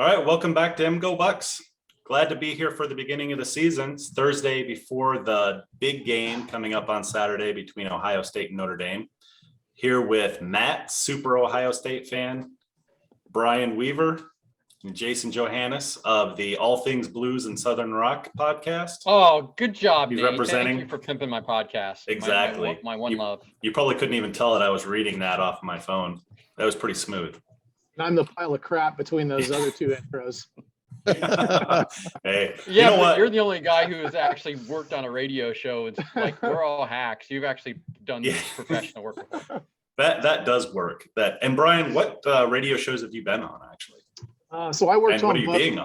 All right, welcome back to Go Bucks. Glad to be here for the beginning of the season. It's Thursday before the big game coming up on Saturday between Ohio State and Notre Dame. Here with Matt, super Ohio State fan, Brian Weaver, and Jason Johannes of the All Things Blues and Southern Rock podcast. Oh, good job, He's Nate. representing. Thank you for pimping my podcast. Exactly. My one love. You probably couldn't even tell that I was reading that off of my phone. That was pretty smooth. I'm the pile of crap between those other two intros. Hey, Yeah, you know but what? you're the only guy who has actually worked on a radio show. It's like we're all hacks. You've actually done this professional work before. That does work. And Brian, what radio shows have you been on actually? So I worked And what on are you being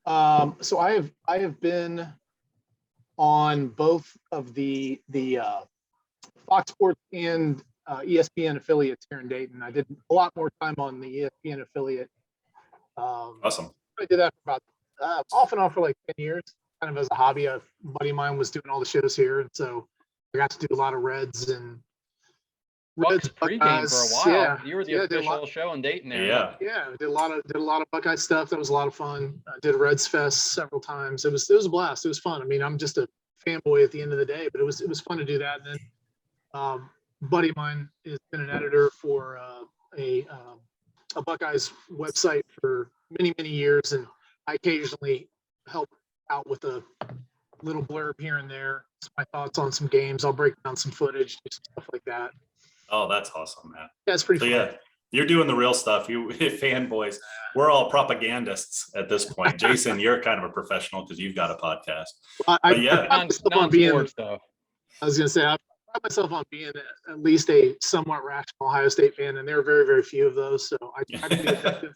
on? So I have been on both of the Fox Sports and ESPN affiliates here in Dayton. I did a lot more time on the ESPN affiliate. Awesome. I did that for about off and on for like 10 years, kind of as a hobby. A buddy of mine was doing all the shows here, and so I got to do a lot of Reds and Bucks pregame for a while. Yeah, You were the official show in Dayton there. Yeah. Did a lot of Buckeye stuff. That was a lot of fun. I did Reds Fest several times. It was a blast. It was fun. I mean, I'm just a fanboy at the end of the day, but it was fun to do that. And then buddy of mine has been an editor for a Buckeyes website for many years, and I occasionally help out with a little blurb here and there. My thoughts on some games. I'll break down some footage, do some stuff like that. Oh, that's awesome, man. Yeah, it's pretty fun. Yeah, you're doing the real stuff. You fanboys. We're all propagandists at this point. Jason, you're kind of a professional because you've got a podcast. I was going to say, I pride myself on being at least a somewhat rational Ohio State fan, and there are very few of those. So I can be effective.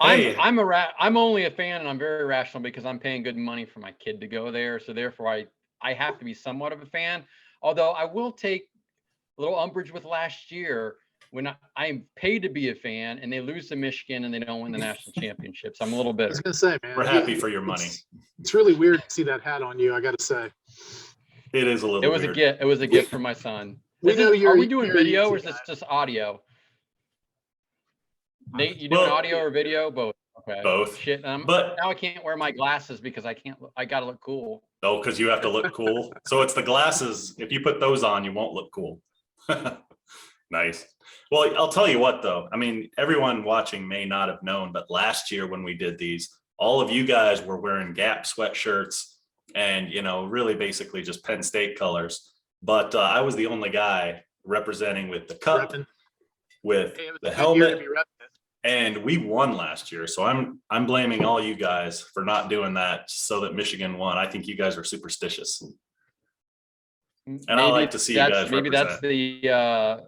I'm only a fan, and I'm very rational because I'm paying good money for my kid to go there. So therefore, I have to be somewhat of a fan. Although I will take a little umbrage with last year when I'm paid to be a fan, and they lose to Michigan and they don't win the national championships. I'm a little bitter. I was going to say, man, we're happy for your money. It's really weird to see that hat on you. I got to say, it is a little. It was weird. a gift. It was a gift from my son. Are we doing video or is this just audio? Nate, you doing audio or video? Both. Okay. Both. Shit. But now I can't wear my glasses because I gotta look cool. Oh, because you have to look cool. So it's the glasses. If you put those on, you won't look cool. Nice. Well, I'll tell you what, though. I mean, everyone watching may not have known, but last year when we did these, all of you guys were wearing Gap sweatshirts and, really basically just Penn State colors. But I was the only guy representing with the cup, with the helmet. And we won last year, so I'm blaming all you guys for not doing that so that Michigan won. I think you guys are superstitious, and I like to see you guys maybe represent. That's the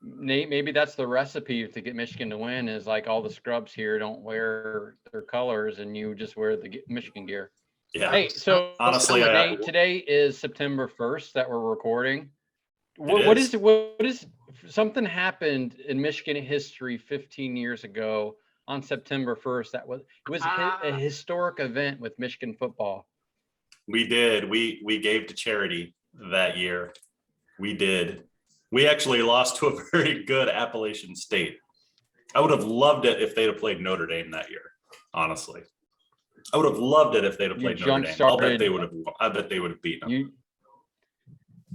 Nate. Maybe that's the recipe to get Michigan to win. Is like all the scrubs here don't wear their colors, and you just wear the Michigan gear. Yeah. Hey, so honestly, today is September 1st that we're recording. What is something happened in Michigan history 15 years ago on September 1st? It was a historic event with Michigan football. We did. We gave to charity that year. We did. We actually lost to a very good Appalachian State. I would have loved it if they'd have played Notre Dame that year. Honestly, I would have loved it if they'd have played Notre Dame. I bet they would have beaten them.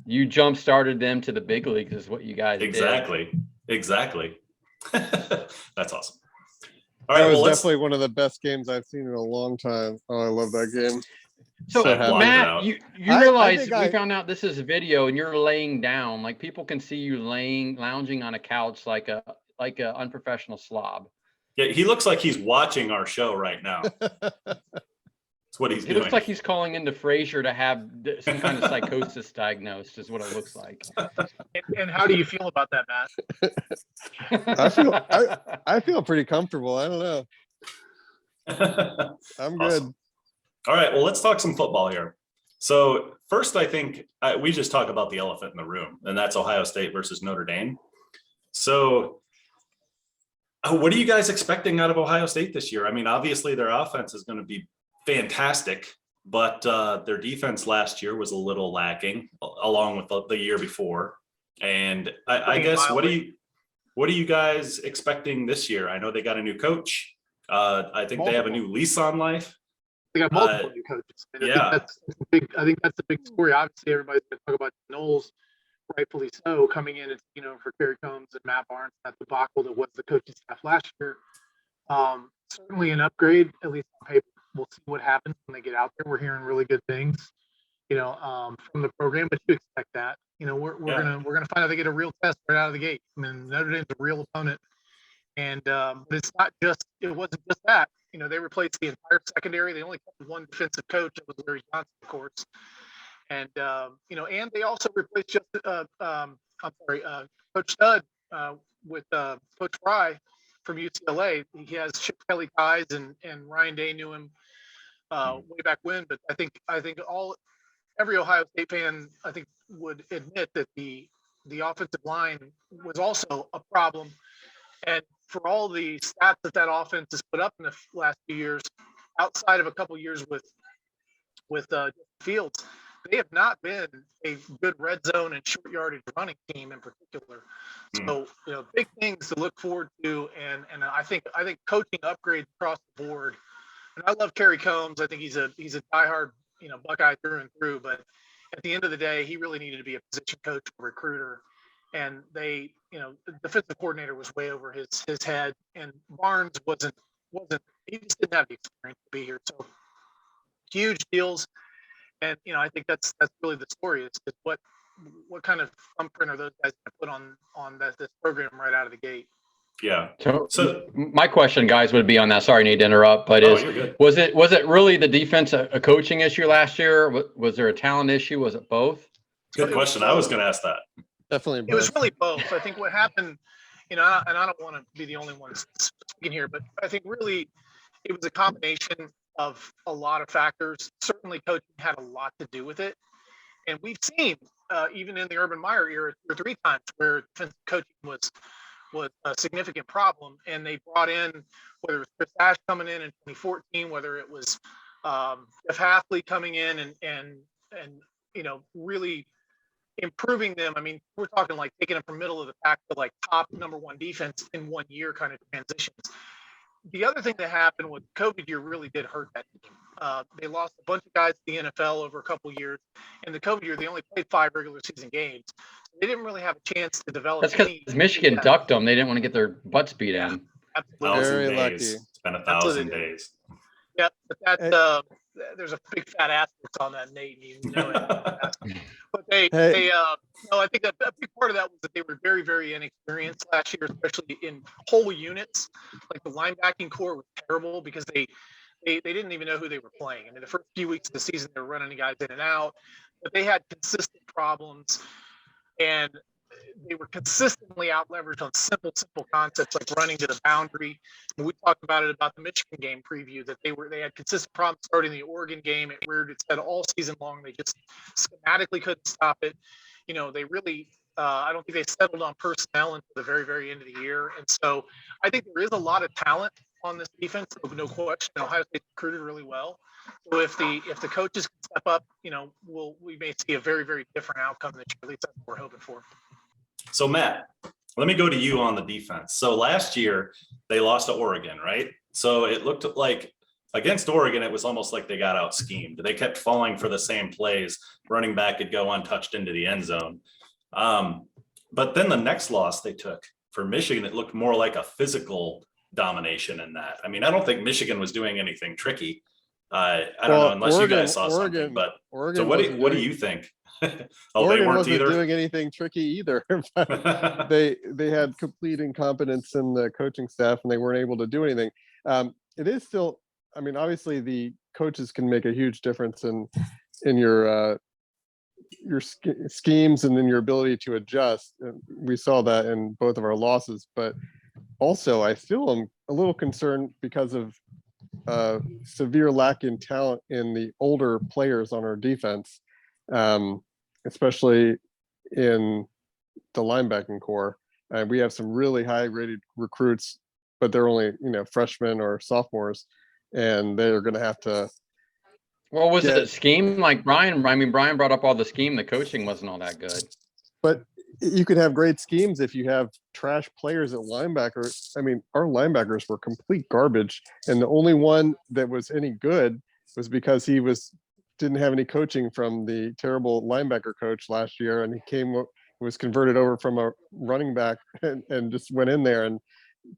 You jump-started them to the big leagues is what you guys did. Exactly. That's awesome. All right, that was definitely one of the best games I've seen in a long time. Oh, I love that game. So Matt, you realize we found out this is a video and you're laying down. Like people can see you lounging on a couch like a unprofessional slob. Yeah, he looks like he's watching our show right now. That's what he's doing. He looks like he's calling into Frazier to have some kind of psychosis diagnosed, is what it looks like. And how do you feel about that, Matt? I feel pretty comfortable. I don't know. I'm good. Awesome. All right, well, let's talk some football here. So first, I think we just talk about the elephant in the room, and that's Ohio State versus Notre Dame. So what are you guys expecting out of Ohio State this year? I mean, obviously their offense is going to be fantastic, but their defense last year was a little lacking along with the year before. And I guess what are you guys expecting this year? I know they got a new coach. I think they have a new lease on life. They got multiple new coaches. And yeah. I think that's the big story. Obviously, everybody's going to talk about Knowles, rightfully so, coming in and for Kerry Combs and Matt Barnes, that debacle that was the coaching staff last year. Certainly an upgrade, at least on paper. We'll see what happens when they get out there. We're hearing really good things, from the program, but you expect that. We're gonna find out they get a real test right out of the gate. I mean, Notre Dame's a real opponent, and but it wasn't just that. They replaced the entire secondary. They only kept one defensive coach. It was Larry Johnson, of course, and and they also replaced Coach Stud with Coach Fry from UCLA. He has Chip Kelly ties, and Ryan Day knew him way back when. But I think every Ohio State fan, I think, would admit that the offensive line was also a problem. And for all the stats that offense has put up in the last few years, outside of a couple years with Fields, they have not been a good red zone and short yardage running team in particular. So, big things to look forward to. And I think coaching upgrades across the board. And I love Kerry Combs. I think he's a diehard, Buckeye through and through. But at the end of the day, he really needed to be a position coach or recruiter. And the defensive coordinator was way over his head. And Barnes wasn't. He just didn't have the experience to be here. So huge deals. And I think that's really the story. Is what kind of thumbprint are those guys going to put on this program right out of the gate? Yeah. So my question, guys, would be on that. Sorry, I need to interrupt, but was it really the defense a coaching issue last year? Was there a talent issue? Was it both? Good question. I was going to ask that. Definitely both. It was really both. I think what happened, and I don't want to be the only one speaking here, but I think really it was a combination of a lot of factors. Certainly coaching had a lot to do with it. And we've seen, even in the Urban Meyer era, 2 or 3 times where defensive coaching was a significant problem. And they brought in, whether it was Chris Ash coming in 2014, whether it was Jeff Hafley coming in and really improving them. I mean, we're talking like taking them from middle of the pack to like top #1 defense in 1 year kind of transitions. The other thing that happened with COVID year really did hurt that team. They lost a bunch of guys to the NFL over a couple of years. In the COVID year, they only played 5 regular season games. They didn't really have a chance to develop. That's because Michigan ducked them. They didn't want to get their butts beat in. Absolutely. Very lucky. It's been 1,000 days. Yeah, but there's a big fat asterisk on that, Nate. You know it. But I think a big part of that was that they were very, very inexperienced last year, especially in whole units. Like the linebacking core was terrible because they didn't even know who they were playing. I mean, the first few weeks of the season, they were running guys in and out, but they had consistent problems, and they were consistently out leveraged on simple concepts like running to the boundary. And we talked about the Michigan game preview, that they had consistent problems starting the Oregon game. It reared its head all season long. They just schematically couldn't stop it. They really I don't think they settled on personnel until the very, very end of the year. And so I think there is a lot of talent on this defense, no question. Ohio State recruited really well. So if the coaches can step up, we may see a very, very different outcome this year. At least that's what we're hoping for. So Matt, let me go to you on the defense. So last year they lost to Oregon, right? So it looked like against Oregon, it was almost like they got out schemed. They kept falling for the same plays. Running back could go untouched into the end zone. But then the next loss they took for Michigan, it looked more like a physical domination in that. I mean, I don't think Michigan was doing anything tricky. I don't know, unless you guys saw something. But Oregon, so what do you think? Oregon wasn't doing anything tricky either. They had complete incompetence in the coaching staff, and they weren't able to do anything. It is still, I mean, obviously the coaches can make a huge difference in your schemes and in your ability to adjust. We saw that in both of our losses, but also I feel I'm a little concerned because of severe lack in talent in the older players on our defense, especially in the linebacking core. We have some really high rated recruits, but they're only, freshmen or sophomores, and they're going to have to. Well, was it a scheme like Brian? I mean, Brian brought up all the scheme. The coaching wasn't all that good. But you could have great schemes if you have trash players at linebacker. I mean, our linebackers were complete garbage, and the only one that was any good was because he didn't have any coaching from the terrible linebacker coach last year, and he was converted over from a running back and just went in there and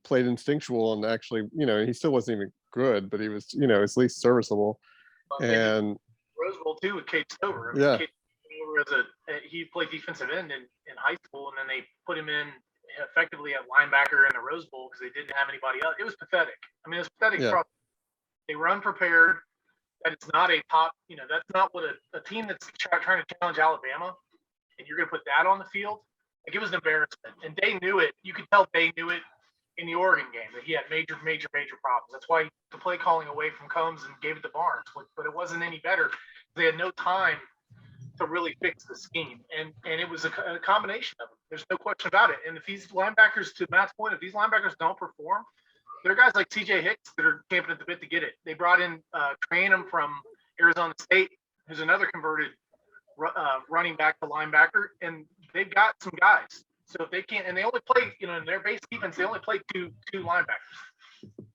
played instinctual, and actually, he still wasn't even good, but he was, at least serviceable. And Rose Bowl too with Kate Stover. I mean, yeah. Kate Stover he played defensive end in high school, and then they put him in effectively at linebacker in the Rose Bowl because they didn't have anybody else. It was pathetic. I mean, it was pathetic. Yeah. They were unprepared. That it's not a top, that's not what a team that's trying to challenge Alabama, and you're going to put that on the field. Like, it was an embarrassment, and Day knew it. You could tell Day knew it in the Oregon game that he had major problems. That's why the play calling away from Combs and gave it to Barnes, but it wasn't any better. They had no time to really fix the scheme, and it was a combination of them. There's no question about it. And if these linebackers, to Matt's point, if these linebackers don't perform, there are guys like C.J. Hicks that are champing at the bit to get it. They brought in Tranum from Arizona State, who's another converted running back to linebacker, and they've got some guys. So if they can't, and they only play, in their base defense, they only play two linebackers.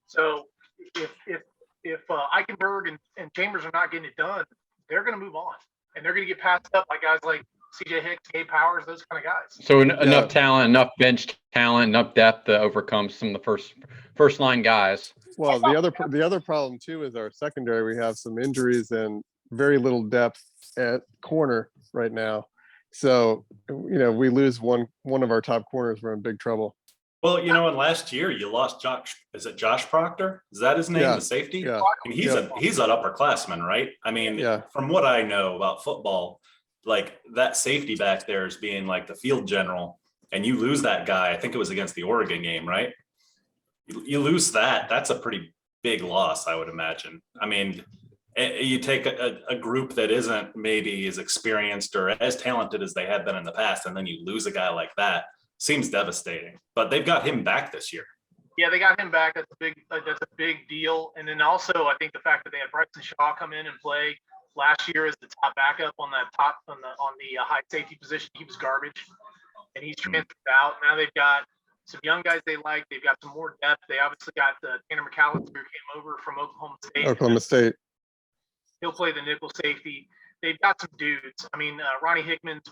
So if Eichenberg and Chambers are not getting it done, they're going to move on, and they're going to get passed up by guys like C.J. Hicks, Gabe Powers, those kind of guys. So enough talent, enough bench talent, enough depth to overcome some of the first line guys. Well, the other problem too is our secondary. We have some injuries and very little depth at corner right now. So, we lose one of our top corners, we're in big trouble. Well, and last year you lost Josh Proctor? Is that his name, Yeah. the safety? Yeah. And he's an upperclassman, right? I mean, From what I know about football, like that safety back there is being like the field general, and you lose that guy. I think it was against the Oregon game, right? You lose that. That's a pretty big loss, I would imagine. I mean, you take a group that isn't maybe as experienced or as talented as they had been in the past, and then you lose a guy like that. Seems devastating. But they've got him back this year. Yeah, they got him back. That's a big deal. And then also, I think the fact that they had Bryson Shaw come in and play last year as the top backup on the high safety position, he was garbage, and he's transferred out. Now they've got some young guys they like. They've got some more depth. They obviously got Tanner McAllister, who came over from Oklahoma State. He'll play the nickel safety. They've got some dudes. I mean, Ronnie Hickman's,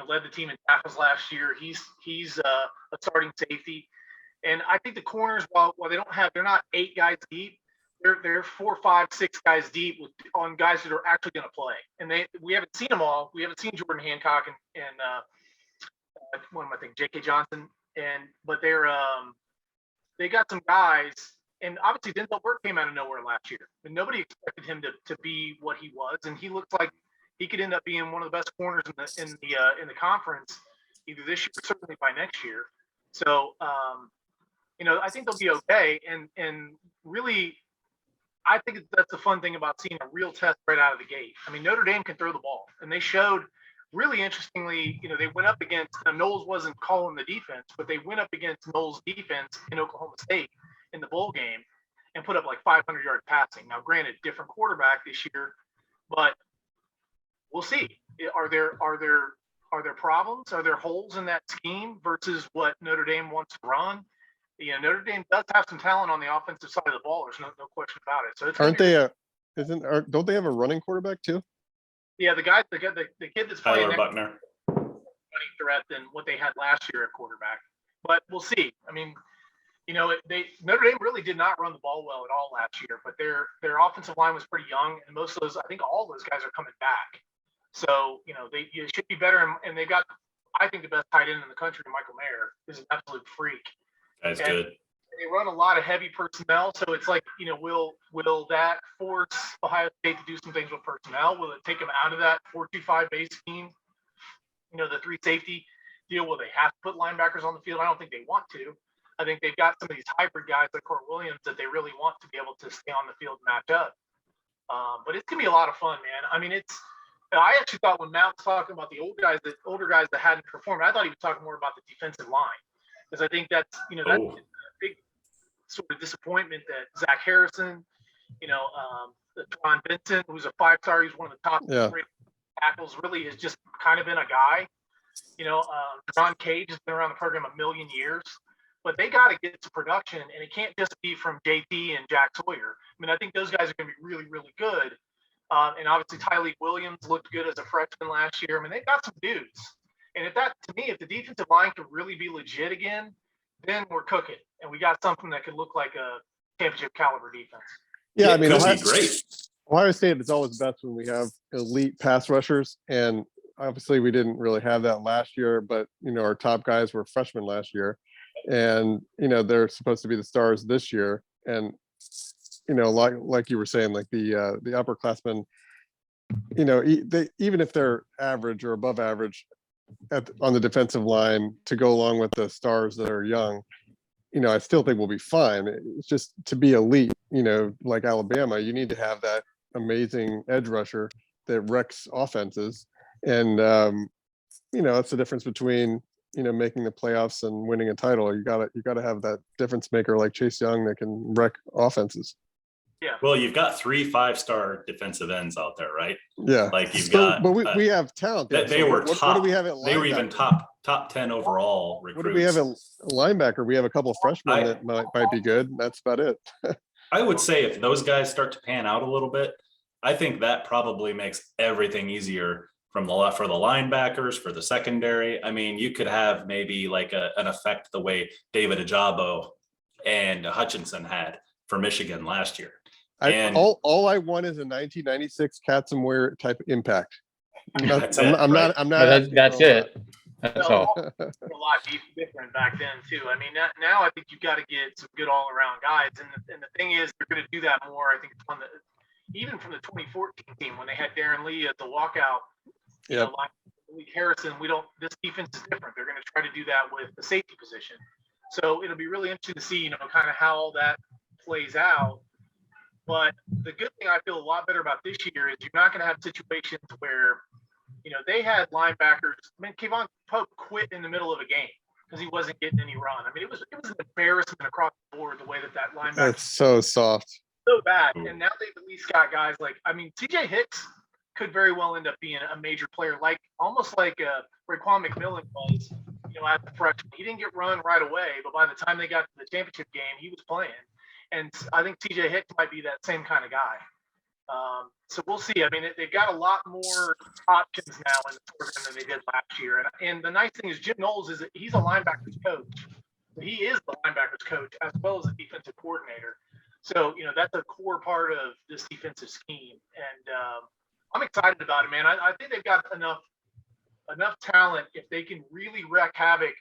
led the team in tackles last year. He's a starting safety. And I think the corners, while they're not 8 guys deep, they're 4, 5, 6 guys deep on guys that are actually going to play. And we haven't seen them all. We haven't seen Jordan Hancock and what am I thinking, J.K. Johnson. But they got some guys. And obviously, Denzel Burke came out of nowhere last year, and nobody expected him to be what he was. And he looks like he could end up being one of the best corners in the conference, either this year or certainly by next year. So, I think they'll be okay. And really, I think that's the fun thing about seeing a real test right out of the gate. I mean, Notre Dame can throw the ball, and they showed really interestingly. They went up against Knowles wasn't calling the defense, but they went up against Knowles' defense in Oklahoma State in the bowl game and put up like 500 yards passing. Now, granted, different quarterback this year, but we'll see. Are there problems? Are there holes in that scheme versus what Notre Dame wants to run? Notre Dame does have some talent on the offensive side of the ball. There's no question about it. So don't they have a running quarterback too? Yeah, the kid that's playing Tyler Buckner, running threat than what they had last year at quarterback. But we'll see. I mean, Notre Dame really did not run the ball well at all last year, but their offensive line was pretty young, and most of those, I think all those guys are coming back. So, they should be better, and they've got, I think, the best tight end in the country, Michael Mayer, is an absolute freak. That's good. They run a lot of heavy personnel, so it's like, will that force Ohio State to do some things with personnel? Will it take them out of that 4-2-5 base scheme? The 3 safety deal. Will they have to put linebackers on the field? I don't think they want to. I think they've got some of these hybrid guys like Court Williams that they really want to be able to stay on the field and match up. But it's gonna be a lot of fun, man. I mean, I actually thought when Matt was talking about the older guys that hadn't performed, I thought he was talking more about the defensive line, because I think that's that's a big sort of disappointment that Zach Harrison, Dejuan Jones, who's a 5-star, he's one of the top tackles, really has just kind of been a guy. John Cage has been around the program a million years, but they got to get to production, and it can't just be from JT and Jack Sawyer. I mean, I think those guys are going to be really, really good. And obviously, Tyleek Williams looked good as a freshman last year. I mean, they've got some dudes. And if the defensive line could really be legit again, then we're cooking, and we got something that could look like a championship caliber defense. Yeah, I mean, could be great. Ohio State is always best when we have elite pass rushers, and obviously we didn't really have that last year. But our top guys were freshmen last year, and they're supposed to be the stars this year. And like you were saying, like the upperclassmen, even if they're average or above average on the defensive line to go along with the stars that are young, I still think we'll be fine. It's just to be elite, like Alabama, you need to have that amazing edge rusher that wrecks offenses. And, that's the difference between, making the playoffs and winning a title. You gotta have that difference maker like Chase Young that can wreck offenses. Yeah. Well, you've got 3 5-star defensive ends out there, right? Yeah. Like you've got, but we have talent. they So were what top. do we have at They were even linebacker? top 10 overall recruits. What do we have at linebacker? We have a couple of freshmen that might be good. That's about it. I would say if those guys start to pan out a little bit, I think that probably makes everything easier for the linebackers, for the secondary. I mean, you could have maybe like an effect the way David Ajabo and Hutchinson had for Michigan last year. All I want is a 1996 Katzen Ware type impact. That's I'm not. That's it. That's all. A lot different back then too. I mean, now I think you've got to get some good all-around guys, and the thing is, they're going to do that more. I think even from the 2014 team when they had Darren Lee at the walkout. Yeah. Like Malik Harrison, this defense is different. They're going to try to do that with the safety position. So it'll be really interesting to see, kind of how all that plays out. But the good thing I feel a lot better about this year is you're not going to have situations where, they had linebackers. I mean, Kayvon Pope quit in the middle of a game because he wasn't getting any run. I mean, it was an embarrassment across the board the way that linebacker. That's so soft. So bad. And now they've at least got guys TJ Hicks could very well end up being a major player, almost like Raekwon McMillan was, as a freshman. He didn't get run right away, but by the time they got to the championship game, he was playing. And I think TJ Hicks might be that same kind of guy. So we'll see. I mean, they've got a lot more options now in the program than they did last year. And the nice thing is Jim Knowles he's a linebackers coach. He is the linebackers coach as well as a defensive coordinator. So, that's a core part of this defensive scheme. And I'm excited about it, man. I think they've got enough talent if they can really wreak havoc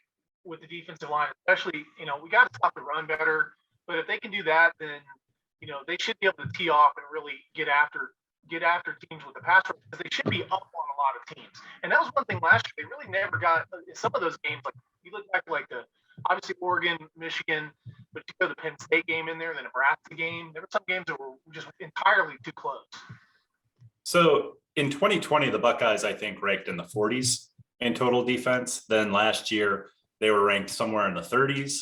with the defensive line, especially, we got to stop the run better. But if they can do that, then, they should be able to tee off and really get after teams with the pass rush, because they should be up on a lot of teams. And that was one thing last year. They really never got in some of those games. Like you look back to obviously Oregon, Michigan, but you throw the Penn State game in there, the Nebraska game. There were some games that were just entirely too close. So in 2020, the Buckeyes, I think, ranked in the 40s in total defense. Then last year, they were ranked somewhere in the 30s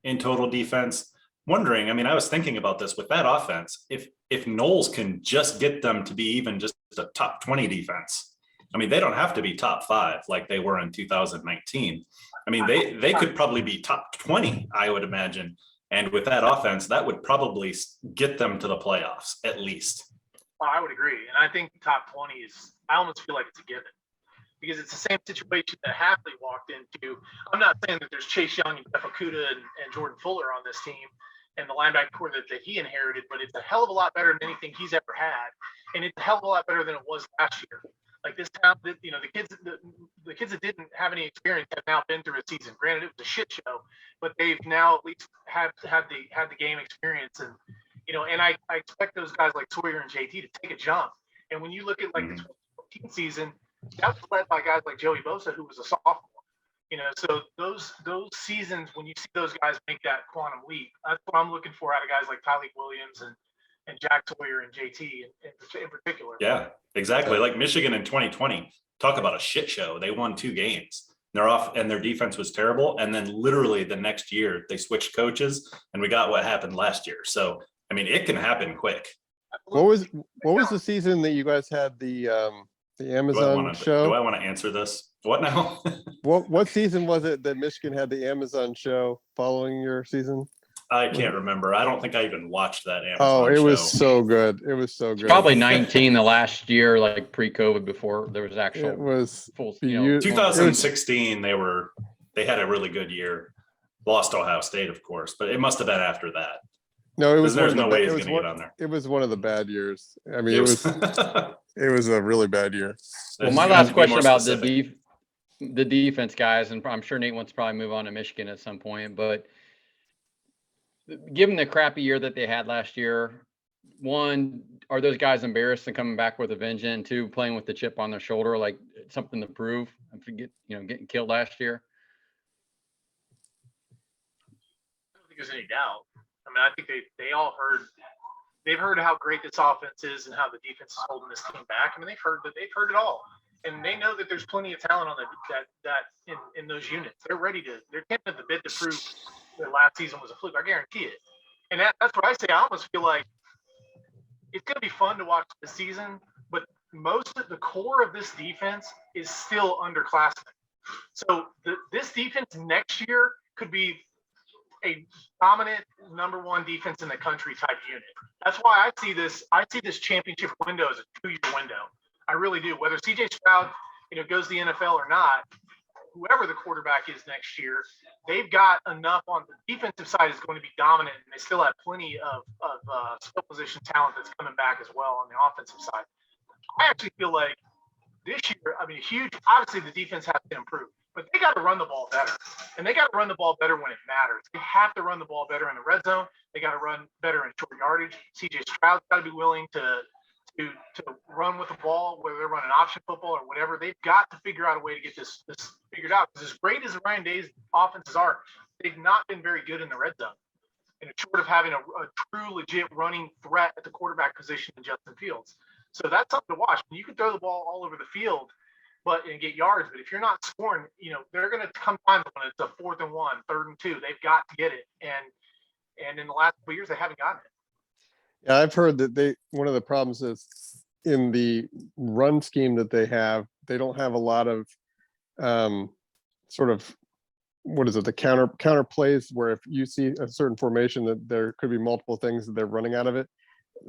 in total defense. Wondering, I mean, I was thinking about this with that offense. If Knowles can just get them to be even just a top 20 defense, I mean, they don't have to be top 5 like they were in 2019. I mean, they could probably be top 20, I would imagine. And with that offense, that would probably get them to the playoffs at least. I would agree. And I think top 20 I almost feel like it's a given, because it's the same situation that Hafley walked into. I'm not saying that there's Chase Young and Jeff Okudah and Jordan Fuller on this team and the linebacker core that he inherited, but it's a hell of a lot better than anything he's ever had. And it's a hell of a lot better than it was last year. Like this town, the kids that didn't have any experience have now been through a season. Granted, it was a shit show, but they've now at least had the game experience. And and I expect those guys like Sawyer and JT to take a jump. And when you look at the 2014 season, that was led by guys like Joey Bosa, who was a sophomore. So those seasons when you see those guys make that quantum leap, that's what I'm looking for out of guys like Tyleek Williams and Jack Sawyer and JT in particular. Yeah, exactly. Like Michigan in 2020, talk about a shit show. They won 2 games. They're off and their defense was terrible. And then literally the next year they switched coaches and we got what happened last year. So, I mean, it can happen quick. What was the season that you guys had the Amazon show? Do I want to answer this? What now? What season was it that Michigan had the Amazon show following your season? I can't remember. I don't think I even watched that Amazon Oh, it show. was so good. It was so good. Probably 19, the last year, like pre-COVID, before there was actual. It was full, beautiful. 2016. They had a really good year. Lost Ohio State, of course, but it must have been after that. No, it was. There's no way he's going to get on there. It was one of the bad years. I mean, it was a really bad year. Well, my last question about the defense, guys, and I'm sure Nate wants to probably move on to Michigan at some point, but given the crappy year that they had last year, one, are those guys embarrassed and coming back with a vengeance? Two, playing with the chip on their shoulder, like something to prove and forget, getting killed last year? I don't think there's any doubt. I mean, I think they've heard how great this offense is and how the defense is holding this team back. I mean, they've heard it all, and they know that there's plenty of talent on in those units. They're tempted at the bit to prove that last season was a fluke. I guarantee it. And that's what I say. I almost feel like it's going to be fun to watch this season, but most of the core of this defense is still underclassmen. So this defense next year could be a dominant number one defense in the country type unit. That's why I see this championship window as a 2-year window. I really do. Whether CJ Stroud, goes to the NFL or not, whoever the quarterback is next year, they've got enough on the defensive side is going to be dominant, and they still have plenty of skill position talent that's coming back as well on the offensive side. I actually feel like this year, obviously the defense has to improve, but they got to run the ball better, and they got to run the ball better when it matters. They have to run the ball better in the red zone. They got to run better in short yardage. CJ Stroud's got to be willing to run with the ball, whether they're running option football or whatever. They've got to figure out a way to get this figured out. Because as great as Ryan Day's offenses are, they've not been very good in the red zone. And it's short of having a true, legit running threat at the quarterback position in Justin Fields. So that's something to watch. You can throw the ball all over the field and get yards, but if you're not scoring, they're going to come times when it's a 4th and 1, 3rd and 2. They've got to get it. And in the last couple of years, they haven't gotten it. Yeah, I've heard that one of the problems is in the run scheme that they have, they don't have a lot of sort of, what is it, the counter plays, where if you see a certain formation that there could be multiple things that they're running out of it.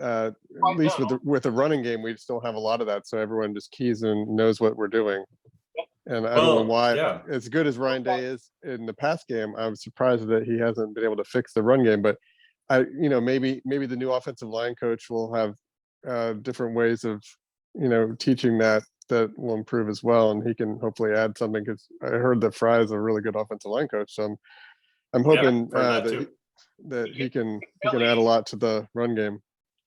At least with the running game, we just don't have a lot of that. So everyone just keys and knows what we're doing. And I don't know why, as good as Ryan Day is in the pass game, I'm surprised that he hasn't been able to fix the run game. But maybe the new offensive line coach will have different ways of, teaching that will improve as well. And he can hopefully add something, because I heard that Fry is a really good offensive line coach. So I'm hoping that he can add a lot to the run game.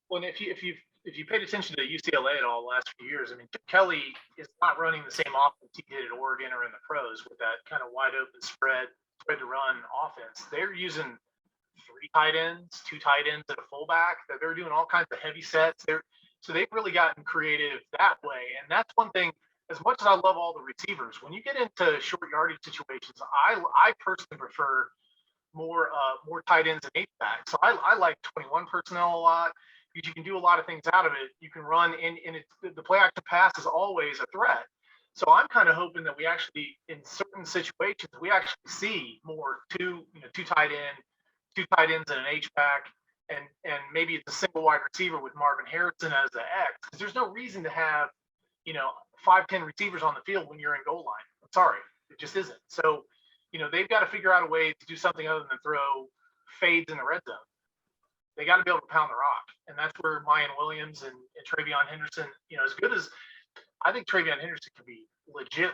Well, if you paid attention to UCLA at all the last few years, Chip Kelly is not running the same offense he did at Oregon or in the pros with that kind of wide open spread to run offense. They're using 3 tight ends, 2 tight ends, and a fullback. They're doing all kinds of heavy sets. So they've really gotten creative that way. And that's one thing. As much as I love all the receivers, when you get into short yardage situations, I personally prefer more tight ends and H-backs. So I like 21 personnel a lot, because you can do a lot of things out of it. You can run, and the play action pass is always a threat. So I'm kind of hoping that we actually, in certain situations, we actually see more two tight ends and an H-back, and maybe it's a single wide receiver with Marvin Harrison as the X. Because there's no reason to have 5-10 receivers on the field when you're in goal line. I'm sorry, it just isn't. So they've got to figure out a way to do something other than throw fades in the red zone. They got to be able to pound the rock, and that's where Mayan Williams and Travion Henderson, as good as I think Travion Henderson can be legit,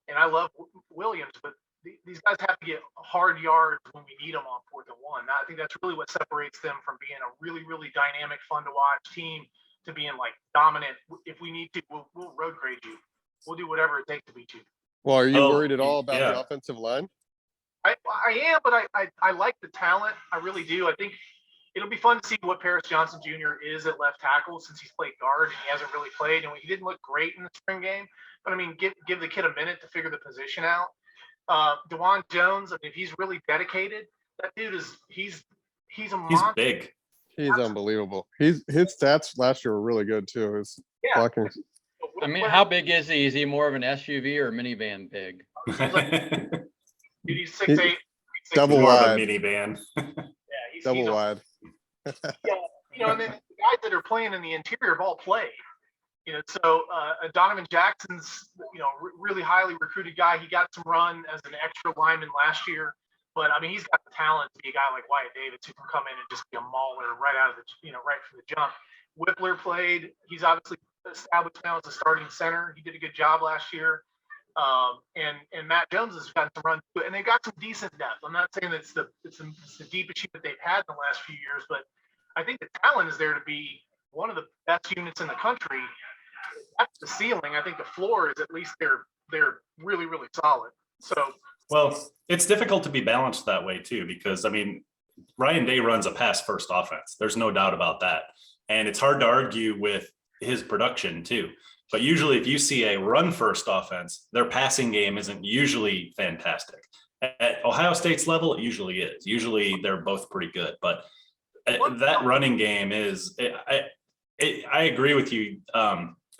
and I love Williams, but these guys have to get hard yards when we need them on 4th and 1. I think that's really what separates them from being a really, really dynamic, fun to watch team to being like dominant. If we need to, we'll road grade you. We'll do whatever it takes to beat you. Well, are you worried at all about the offensive line? I am, but I like the talent. I really do. I think it'll be fun to see what Paris Johnson Jr. is at left tackle, since he's played guard and he hasn't really played. And he didn't look great in the spring game. But, give the kid a minute to figure the position out. Dejuan Jones, if he's really dedicated, that dude he's a monster. He's big. He's unbelievable. His stats last year were really good too. His blocking. I mean, how big is he? Is he more of an SUV or a minivan big? Dude, he's 6'8". Double More of a wide. minivan. Yeah, he's Double a- wide. yeah, and then the guys that are playing in the interior have all played. So Donovan Jackson's, really highly recruited guy. He got some run as an extra lineman last year, but I mean, he's got the talent to be a guy like Wyatt Davis who can come in and just be a mauler right out of the, right from the jump. Whippler played. He's obviously established now as a starting center. He did a good job last year. And Matt Jones has gotten some run too, and they've got some decent depth. I'm not saying that it's the deepest unit they've had in the last few years, but I think the talent is there to be one of the best units in the country. That's the ceiling. I think the floor is at least they're really, really solid. So Well, it's difficult to be balanced that way too, because I mean, Ryan Day runs a pass first offense. There's no doubt about that. And it's hard to argue with his production too. But usually if you see a run first offense, their passing game isn't usually fantastic. At Ohio State's level, it usually is. Usually they're both pretty good, but that running game is, I agree with you.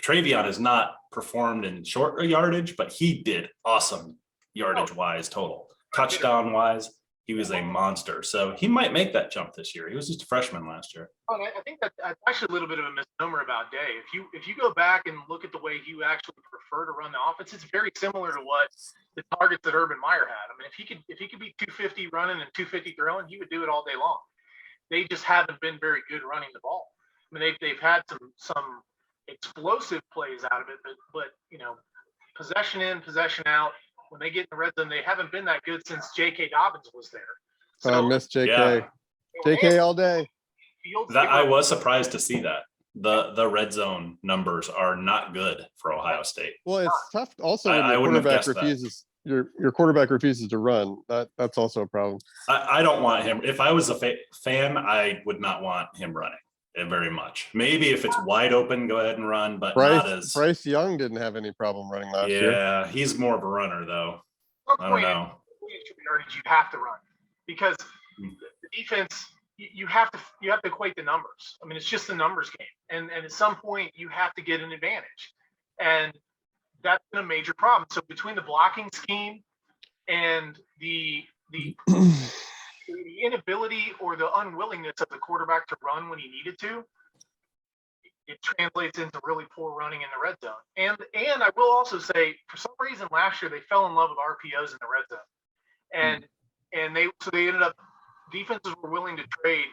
Travion has not performed in short yardage, but he did awesome yardage wise total. Touchdown wise, he was a monster. So he might make that jump this year. He was just a freshman last year. I think that's actually a little bit of a misnomer about Day. If you go back and look at the way he actually prefer to run the offense, it's very similar to what the targets that Urban Meyer had. I mean, if he could be 250 running and 250 throwing, he would do it all day long. They just haven't been very good running the ball. I mean, they've had some explosive plays out of it, but possession in, possession out. When they get in the red zone, they haven't been that good since J.K. Dobbins was there. So, I miss JK. Yeah. JK all day. That I was surprised to see that. The red zone numbers are not good for Ohio State. Well, it's tough also when I your wouldn't have quarterback guessed that. refuses your quarterback refuses to run. That's also a problem. I don't want him. If I was a fan, I would not want him running very much. Maybe if it's wide open, go ahead and run, but not as. Bryce Young didn't have any problem running last year. Yeah, he's more of a runner though. I don't know. You have to run because the defense. You have to equate the numbers. I mean, it's just a numbers game, and at some point you have to get an advantage, and that's been a major problem. So between the blocking scheme and the inability or the unwillingness of the quarterback to run when he needed to, it translates into really poor running in the red zone. And I will also say, for some reason last year they fell in love with RPOs in the red zone, and they ended up. Defenses were willing to trade,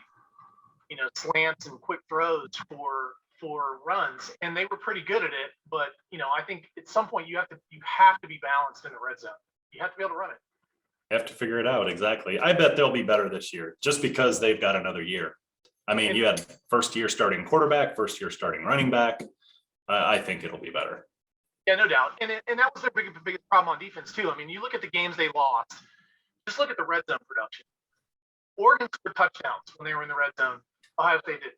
slants and quick throws for runs, and they were pretty good at it. But I think at some point you have to be balanced in the red zone. You have to be able to run it. You have to figure it out exactly. I bet they'll be better this year, just because they've got another year. I mean, you had first year starting quarterback, first year starting running back. I think it'll be better. Yeah, no doubt. And that was their biggest problem on defense too. I mean, you look at the games they lost. Just look at the red zone production. Oregon scored touchdowns when they were in the red zone. Ohio State did.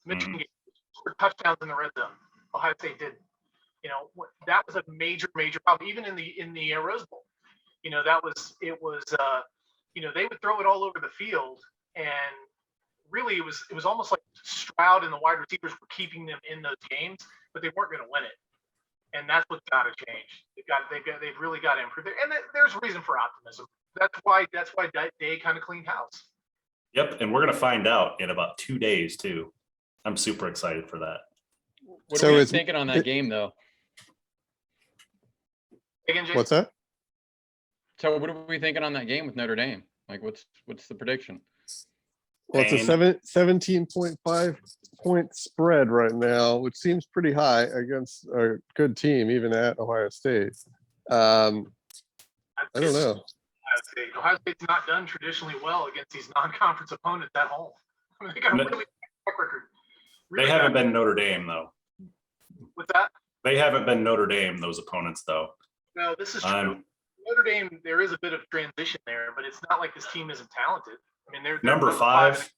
Michigan scored touchdowns in the red zone. Ohio State did. That was a major problem. Even in the Rose Bowl, they would throw it all over the field, and really it was almost like Stroud and the wide receivers were keeping them in those games, but they weren't going to win it. And that's what's got to change. They've really got to improve it. And there's reason for optimism. That's why Day kind of cleaned house. Yep, and we're gonna find out in about 2 days too. I'm super excited for that. What are we thinking on that game though? Again, Jason? What's that? So what are we thinking on that game with Notre Dame? Like, what's the prediction? Well, it's a 17.5 point spread right now, which seems pretty high against a good team, even at Ohio State. I don't know. Ohio State's not done traditionally well against these non-conference opponents at home. I mean, they got a really good track record. They haven't been Notre Dame though. What's that? They haven't been Notre Dame, those opponents though. No, this is true. Notre Dame, there is a bit of transition there, but it's not like this team isn't talented. I mean, they're number 5.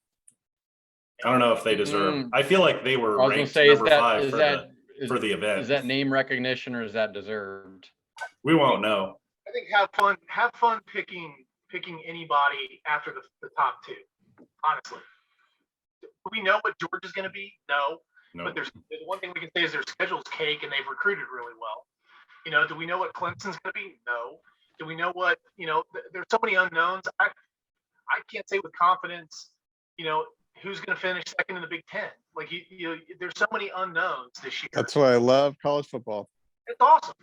I don't know if they deserve. I feel like they were I was gonna ranked say, number 5 for the event. Is that name recognition or is that deserved? We won't know. I think have fun picking anybody after the top 2. Honestly, do we know what Georgia's going to be? No. No. But there's one thing we can say is their schedule's cake and they've recruited really well. You know, do we know what Clemson's going to be? No. Do we know what, you know, there's so many unknowns. I can't say with confidence, you know, who's going to finish second in the Big Ten. Like, there's so many unknowns this year. That's why I love college football. It's awesome.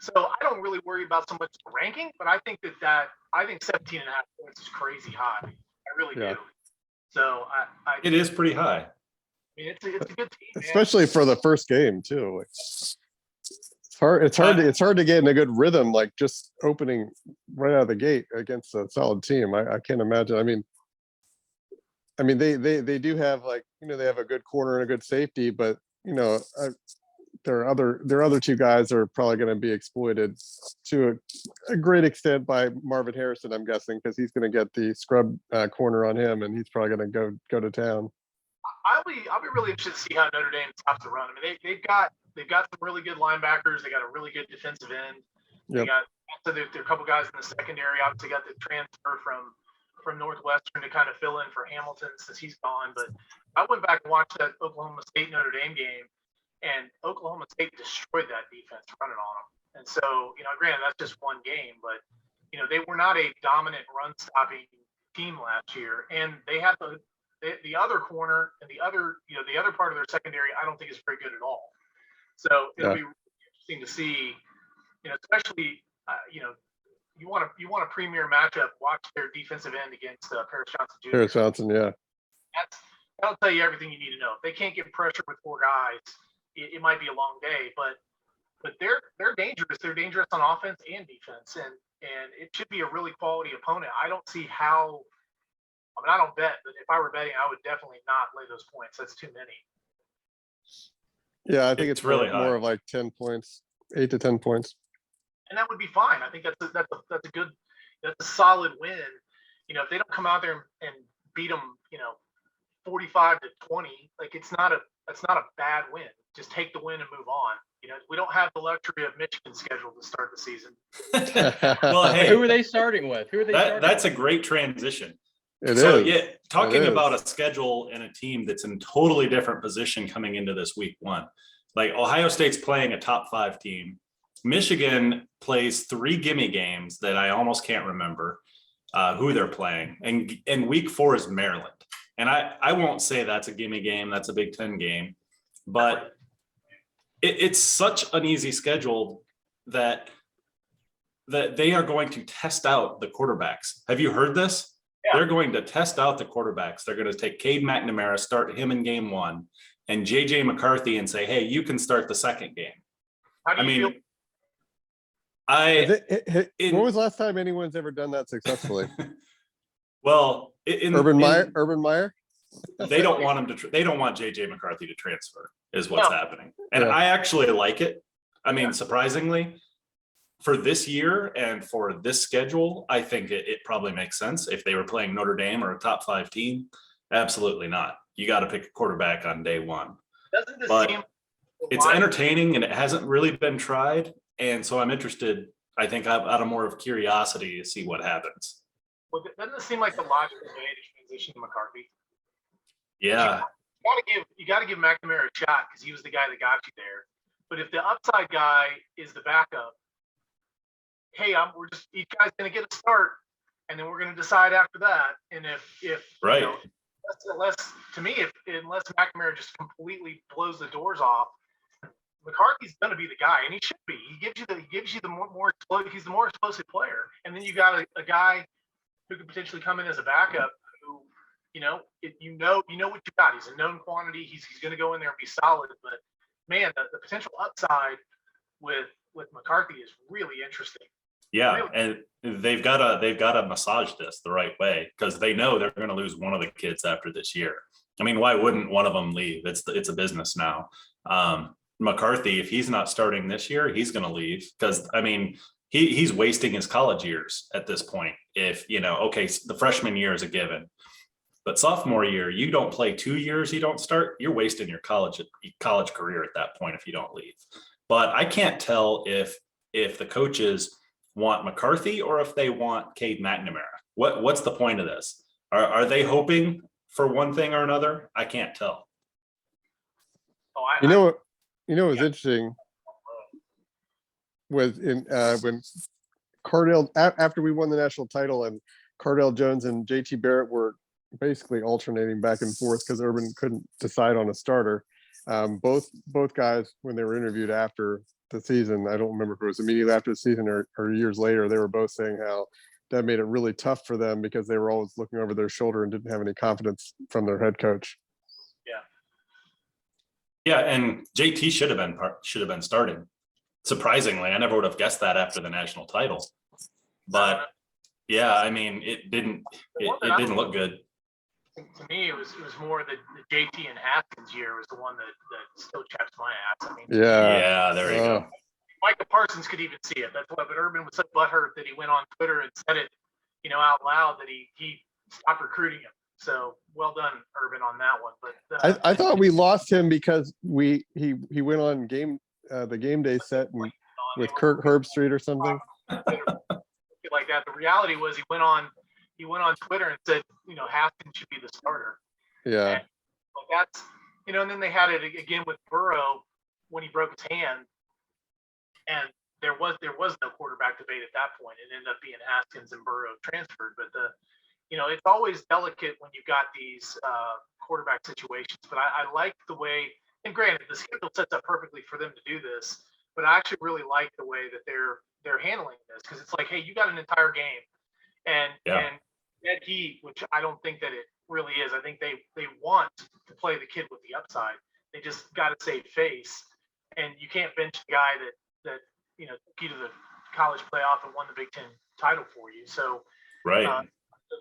So I don't really worry about so much the ranking, but I think I think 17.5 points is crazy high. I really do. So It is pretty high. I mean, it's a good team, man. Especially for the first game too. It's hard to get in a good rhythm, like just opening right out of the gate against a solid team. I can't imagine. I mean, they do have, like, you know, they have a good corner and a good safety, but you know, their other two guys are probably going to be exploited to a great extent by Marvin Harrison, I'm guessing, because he's going to get the scrub corner on him, and he's probably going to go to town. I'll be really interested to see how Notre Dame stops the run. I mean, they've got some really good linebackers. They got a really good defensive end. They got there are a couple guys in the secondary. Obviously, got the transfer from Northwestern to kind of fill in for Hamilton since he's gone. But I went back and watched that Oklahoma State Notre Dame game, and Oklahoma State destroyed that defense running on them. And so, you know, granted, that's just one game, but you know, they were not a dominant run stopping team last year, and they had the other corner and the other part of their secondary, I don't think is very good at all. So it'll be really interesting to see, you know, especially, you know, you want a premier matchup, watch their defensive end against Paris Johnson Jr. Paris Johnson, yeah. That'll tell you everything you need to know. If they can't get pressure with four guys, it might be a long day, but they're dangerous. They're dangerous on offense and defense, and it should be a really quality opponent. I don't see how. I mean, I don't bet, but if I were betting, I would definitely not lay those points. That's too many. Yeah, I think it's really more of like 10 points, 8 to 10 points. And that would be fine. I think that's a solid win. You know, if they don't come out there and beat them, you know, 45-20, like it's not a bad win. Just take the win and move on. You know, we don't have the luxury of Michigan scheduled to start the season. Well, hey, Who are they starting with? That's a great transition. It is. Yeah, talking about a schedule and a team that's in totally different position coming into this week one. Like Ohio State's playing a top 5 team. Michigan plays 3 gimme games that I almost can't remember who they're playing. And week 4 is Maryland. And I won't say that's a gimme game. That's a Big Ten game. But it's such an easy schedule that they are going to test out the quarterbacks. Have you heard this? Yeah. They're going to test out the quarterbacks. They're going to take Cade McNamara, start him in game 1, and JJ McCarthy and say, hey, you can start the second game. How do you feel? When was the last time anyone's ever done that successfully? Well, Urban Meyer? They don't want him to. They don't want JJ McCarthy to transfer. Is what's happening, and I actually like it. I mean, surprisingly, for this year and for this schedule, I think it probably makes sense. If they were playing Notre Dame or a top 5 team, absolutely not. You got to pick a quarterback on day 1. But it's entertaining and it hasn't really been tried, and so I'm interested. I think out of more of curiosity to see what happens. Well, doesn't it seem like the logical way to transition to McCarthy? Yeah. You got to give McNamara a shot because he was the guy that got you there. But if the upside guy is the backup, hey, each guy's going to get a start, and then we're going to decide after that. And if right, you know, unless McNamara just completely blows the doors off, McCarthy's going to be the guy, and he should be. He gives you the more he's the more explosive player, and then you got a guy who could potentially come in as a backup. Who, you know what you got. He's a known quantity. He's going to go in there and be solid. But man, the potential upside with McCarthy is really interesting. Yeah, really. And they've got to massage this the right way because they know they're going to lose one of the kids after this year. I mean, why wouldn't one of them leave? It's a business now. McCarthy, if he's not starting this year, he's going to leave because I mean he's wasting his college years at this point. If the freshman year is a given, but sophomore year you don't play 2 years, you don't start, you're wasting your college career at that point if you don't leave. But I can't tell if the coaches want McCarthy or if they want Cade McNamara. What's the point of this? Are they hoping for one thing or another? I can't tell. You know what? You know what was interesting was when Cardell after we won the national title and Cardell Jones and JT Barrett were basically alternating back and forth because Urban couldn't decide on a starter. Both guys, when they were interviewed after the season, I don't remember if it was immediately after the season or years later, they were both saying how that made it really tough for them because they were always looking over their shoulder and didn't have any confidence from their head coach. Yeah, and JT should have been starting. Surprisingly, I never would have guessed that after the national title. But yeah, I mean, it didn't look good. To me, it was more the JT and Haskins year was the one that still chaps my ass. I mean, Yeah, there you go. Micah Parsons could even see it. That's why, but Urban was so butthurt that he went on Twitter and said it, out loud that he stopped recruiting him. So well done, Urban, on that one. But I thought we lost him because he went on the game day set with Kirk Herbstreit or something. Like that. The reality was he went on Twitter and said, Haskins should be the starter. Yeah. And that's, and then they had it again with Burrow when he broke his hand, and there was no quarterback debate at that point. It ended up being Haskins and Burrow transferred, but it's always delicate when you've got these quarterback situations. But I like the way, and granted, the schedule sets up perfectly for them to do this, but I actually really like the way that they're handling this, because it's like, hey, you got an entire game, and that heat, which I don't think that it really is. I think they want to play the kid with the upside. They just got to save face, and you can't bench the guy that took you to the college playoff and won the Big Ten title for you. So right.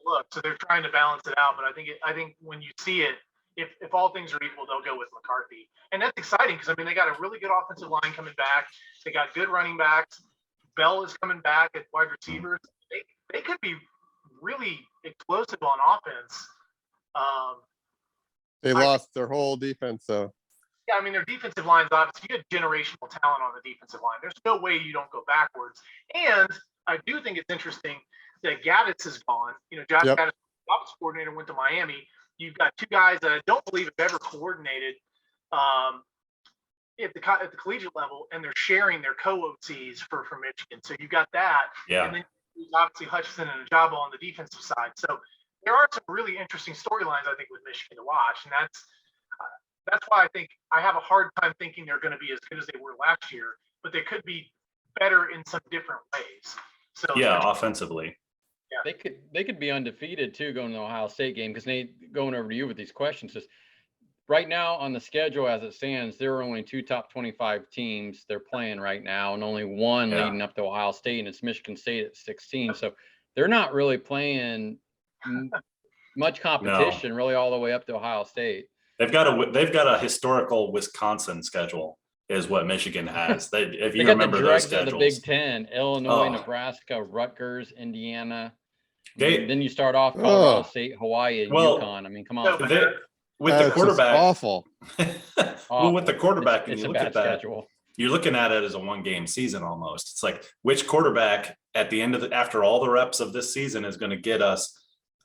Look, so they're trying to balance it out, but I think when you see it, if all things are equal, they'll go with McCarthy, and that's exciting because they got a really good offensive line coming back. They got good running backs. Bell is coming back at wide receivers. They could be really explosive on offense. They lost their whole defense, though. Yeah, their defensive line's obviously, you had generational talent on the defensive line. There's no way you don't go backwards. And I do think it's interesting that Gaddis is gone. Josh Gaddis, offensive coordinator, went to Miami. You've got two guys that I don't believe have ever coordinated at the collegiate level, and they're sharing their co-OCs for Michigan. So you've got that. Yeah. And then obviously Hutchinson and Ajabo on the defensive side. So there are some really interesting storylines, I think, with Michigan to watch. And that's why I think I have a hard time thinking they're going to be as good as they were last year, but they could be better in some different ways. So yeah, offensively. Yeah. They could be undefeated too going to the Ohio State game, because Nate, going over to you with these questions, is right now on the schedule as it stands, there are only two top 25 teams they're playing right now, and only one leading up to Ohio State, and it's Michigan State at 16. So they're not really playing much competition really all the way up to Ohio State. They've got a historical Wisconsin schedule, is what Michigan has. If you got remember the those dregs of schedules. the Big Ten: Illinois, Nebraska, Rutgers, Indiana. Then you start off Colorado State, Hawaii, and UConn. Come on. With the quarterback, awful. Well, with the quarterback, and it's you a look bad at that, schedule. you're looking at it as a one-game season almost. It's like, which quarterback at the end of after all the reps of this season is going to get us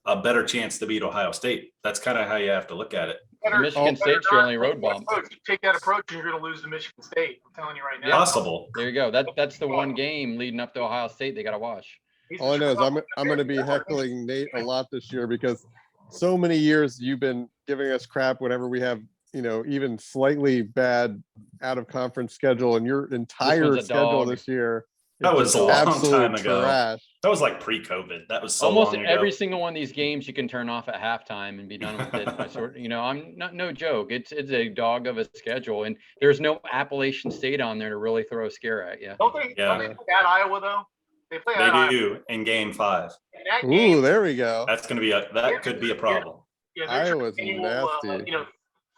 a better chance to beat Ohio State? That's kind of how you have to look at it. Michigan State's your only road bump. You take that approach, and you're going to lose to Michigan State. I'm telling you right now. Possible. There you go. That's the one game leading up to Ohio State they got to watch. All I know is I'm going to be heckling Nate a lot this year, because so many years you've been giving us crap whenever we have, even slightly bad out of conference schedule, and your entire schedule this year. That was a long time ago. Trash. That was like pre-COVID. That was so almost long ago. Every single one of these games you can turn off at halftime and be done with it. I'm not, no joke. It's a dog of a schedule, and there's no Appalachian State on there to really throw a scare at you. Don't they play at Iowa though? They play at Iowa. They do in Game 5. Ooh, there we go. That's going to be that could be a problem. Yeah, Iowa's nasty.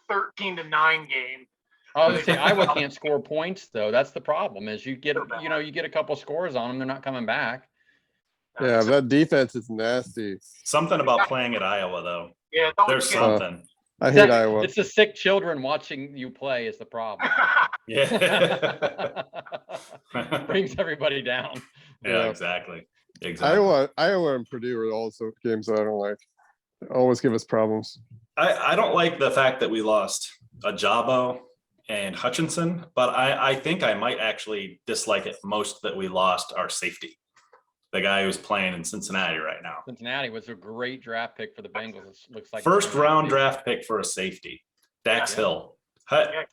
13-9 game. I would say Iowa can't score points though. That's the problem. Is you get a couple scores on them, they're not coming back. Yeah, that defense is nasty. Something about playing at Iowa though. Yeah, there's something. I hate Iowa. It's the sick children watching you play is the problem. Yeah. Brings everybody down. Yeah, exactly. Iowa and Purdue are also games that I don't like. They always give us problems. I don't like the fact that we lost Ajabo and Hutchinson, but I think I might actually dislike it most that we lost our safety, the guy who's playing in Cincinnati right now. Cincinnati was a great draft pick for the Bengals. It looks like First round draft pick for a safety, Dax Hill.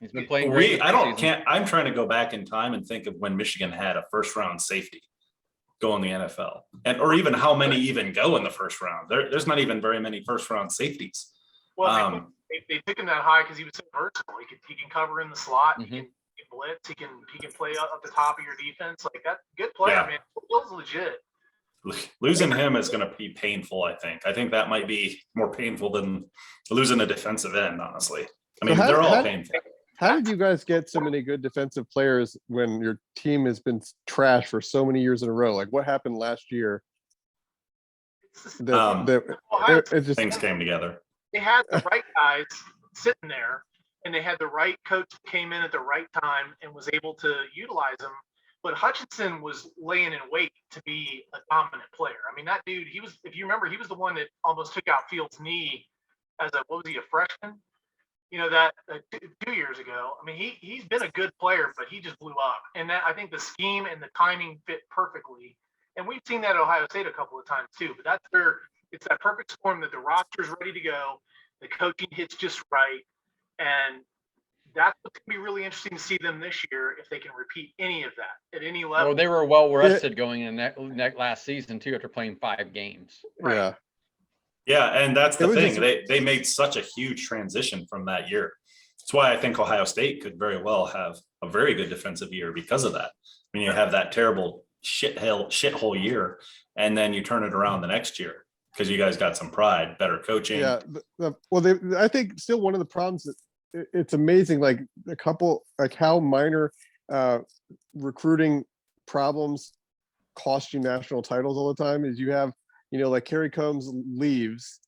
He's been playing great. I'm trying to go back in time and think of when Michigan had a first round safety go in the NFL, or even how many even go in the first round. There's not even very many first round safeties. Well, they pick him that high because he was so versatile. He can cover in the slot. Mm-hmm. He can blitz. He can play up the top of your defense. Like that, good player, man. Feels legit. Losing him is going to be painful. I think that might be more painful than losing a defensive end. Honestly, I mean, they're all painful. How did you guys get so many good defensive players when your team has been trash for so many years in a row? Like what happened last year? Things came together. They had the right guys sitting there, and they had the right coach that came in at the right time and was able to utilize them. But Hutchinson was laying in wait to be a dominant player. I mean, that dude, if you remember, he was the one that almost took out Fields' knee as a freshman? You know, that 2 years ago. I mean, he's been a good player, but he just blew up. And that, I think the scheme and the timing fit perfectly. And we've seen that at Ohio State a couple of times too, but that's where it's that perfect storm that the roster's ready to go. The coaching hits just right. And that's what's going to be really interesting to see them this year, if they can repeat any of that at any level. Well, they were well rested going in that last season too, after playing 5 games. Right. Yeah. Yeah, and that's the thing. They made such a huge transition from that year. That's why I think Ohio State could very well have a very good defensive year because of that. When you have that terrible shithole year, and then you turn it around the next year because you guys got some pride, better coaching. Yeah. I think still one of the problems that it's amazing, like how minor recruiting problems cost you national titles all the time is you have, like Kerry Combs leaves,